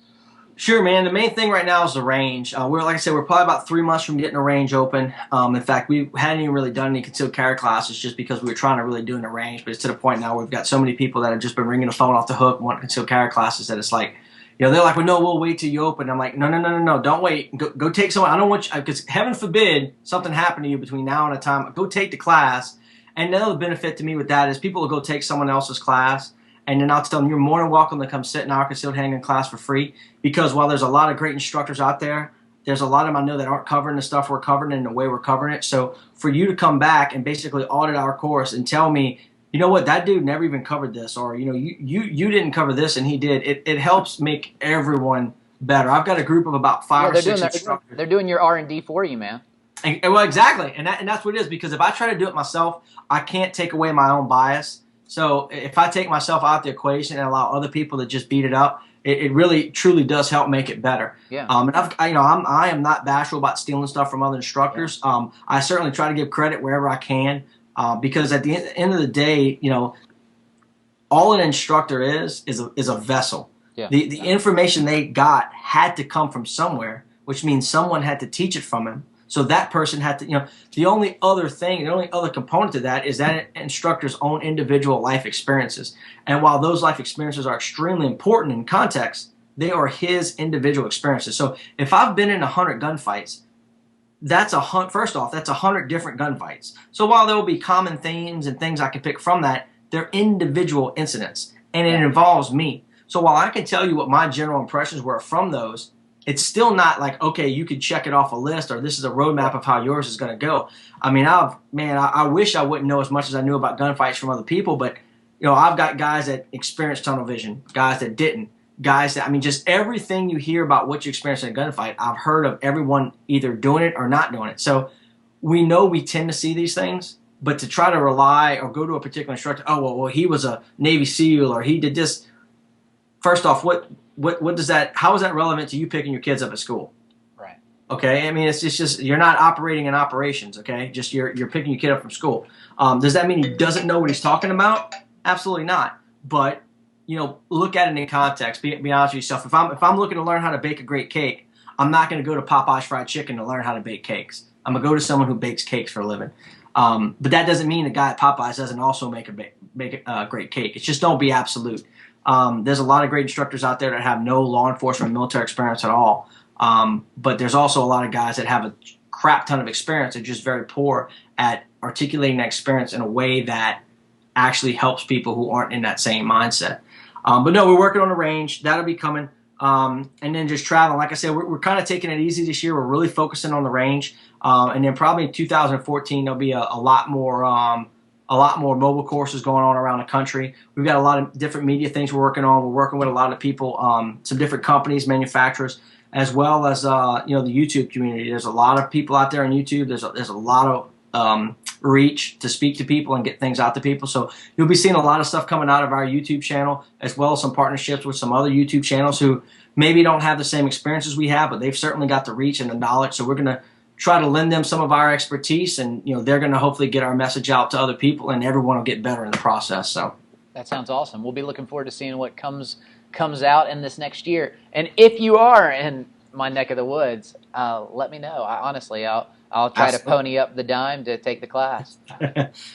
Sure, man. The main thing right now is the range. Like I said, we're probably about 3 months from getting a range open. In fact, we hadn't even really done any concealed carry classes just because we were trying to really do in a range. But it's to the point now where we've got so many people that have just been ringing the phone off the hook wanting concealed carry classes that it's like, they're like, well, no, we'll wait till you open. I'm like, no, don't wait. Go take someone. I don't want you, because heaven forbid something happened to you between now and the time. Go take the class. And another benefit to me with that is people will go take someone else's class. And then I'll tell them, you're more than welcome to come sit in our concealed handgun class for free. Because while there's a lot of great instructors out there, there's a lot of them I know that aren't covering the stuff we're covering in the way we're covering it. So for you to come back and basically audit our course and tell me, you know what, that dude never even covered this, or you didn't cover this and he did, it helps make everyone better. I've got a group of about 5 or 6 instructors. They're doing your R&D for you, man. Well, exactly, and that's what it is, because if I try to do it myself, I can't take away my own bias. So if I take myself out of the equation and allow other people to just beat it up, it really truly does help make it better. Yeah. And I am not bashful about stealing stuff from other instructors. Yeah. I certainly try to give credit wherever I can, because at the end of the day, all an instructor is a vessel. Yeah. The information they got had to come from somewhere, which means someone had to teach it from him. So that person had to, the only other component to that is that instructor's own individual life experiences. And while those life experiences are extremely important in context, they are his individual experiences. So if I've been in 100 gunfights, that's 100 different gunfights. So while there will be common themes and things I can pick from that, they're individual incidents, and it involves me. So while I can tell you what my general impressions were from those, it's still not like, okay, you could check it off a list, or this is a roadmap of how yours is going to go. I mean, I wish I wouldn't know as much as I knew about gunfights from other people, but I've got guys that experienced tunnel vision, guys that didn't, guys that, just everything you hear about what you experience in a gunfight, I've heard of everyone either doing it or not doing it. So we know we tend to see these things, but to try to rely or go to a particular instructor, oh, well, he was a Navy SEAL or he did this. First off, what does that, how is that relevant to you picking your kids up at school? Right. Okay. I mean, it's just, you're not operating in operations. Okay. Just you're picking your kid up from school. Does that mean he doesn't know what he's talking about? Absolutely not. But, you know, look at it in context. Be honest with yourself. If I'm looking to learn how to bake a great cake, I'm not going to go to Popeye's Fried Chicken to learn how to bake cakes. I'm going to go to someone who bakes cakes for a living. But that doesn't mean the guy at Popeye's doesn't also make a great cake. It's just don't be absolute. There's a lot of great instructors out there that have no law enforcement military experience at all. But there's also a lot of guys that have a crap ton of experience. They're just very poor at articulating that experience in a way that actually helps people who aren't in that same mindset. But no, we're working on the range. That'll be coming. And then just traveling. Like I said, we're kind of taking it easy this year. We're really focusing on the range. And then probably in 2014, there'll be a lot more mobile courses going on around the country. We've got a lot of different media things we're working on. We're working with a lot of people, some different companies, manufacturers, as well as you know, the YouTube community. There's a lot of people out there on YouTube. There's a lot of reach to speak to people and get things out to people. So you'll be seeing a lot of stuff coming out of our YouTube channel, as well as some partnerships with some other YouTube channels who maybe don't have the same experiences we have, but they've certainly got the reach and the knowledge. So we're going to try to lend them some of our expertise, and you know, they're going to hopefully get our message out to other people, and everyone will get better in the process. So that sounds awesome. We'll be looking forward to seeing what comes out in this next year. And if you are in my neck of the woods, let me know. I'll try to pony up the dime to take the class.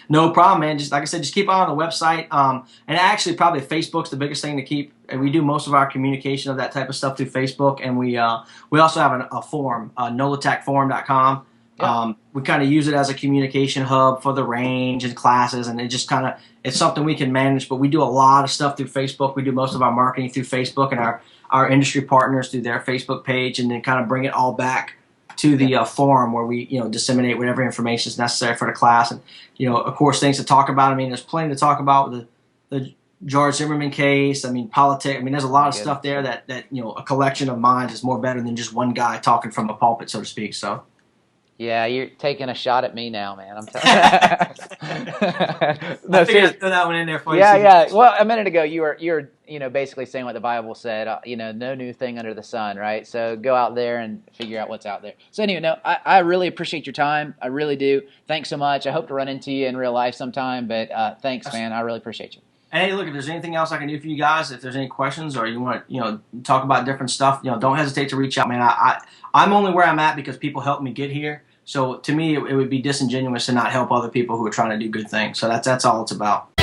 No problem, man. Just like I said, just keep an eye on the website. And actually, probably Facebook's the biggest thing to keep. And we do most of our communication of that type of stuff through Facebook. And we also have a forum, NOLATACforum.com. Yeah. We kind of use it as a communication hub for the range and classes, and it just kind of, it's something we can manage. But we do a lot of stuff through Facebook. We do most of our marketing through Facebook, and our industry partners through their Facebook page, and then kind of bring it all back to the forum where we, you know, disseminate whatever information is necessary for the class. And, you know, of course, things to talk about. I mean, there's plenty to talk about with the George Zimmerman case. I mean, politics. I mean, there's a lot of stuff there that, you know, a collection of minds is more better than just one guy talking from a pulpit, so to speak. So. Yeah, you're taking a shot at me now, man. I'm telling you. No, I figured I'd throw that one in there for you. Yeah. Well, a minute ago, you were you know, basically saying what the Bible said. You know, no new thing under the sun, right? So go out there and figure out what's out there. So anyway, no, I really appreciate your time. I really do. Thanks so much. I hope to run into you in real life sometime. But thanks, man. I really appreciate you. And hey, look, if there's anything else I can do for you guys, if there's any questions or you want to, you know, talk about different stuff, you know, don't hesitate to reach out, man. I'm only where I'm at because people helped me get here. So to me, it would be disingenuous to not help other people who are trying to do good things. So that's all it's about.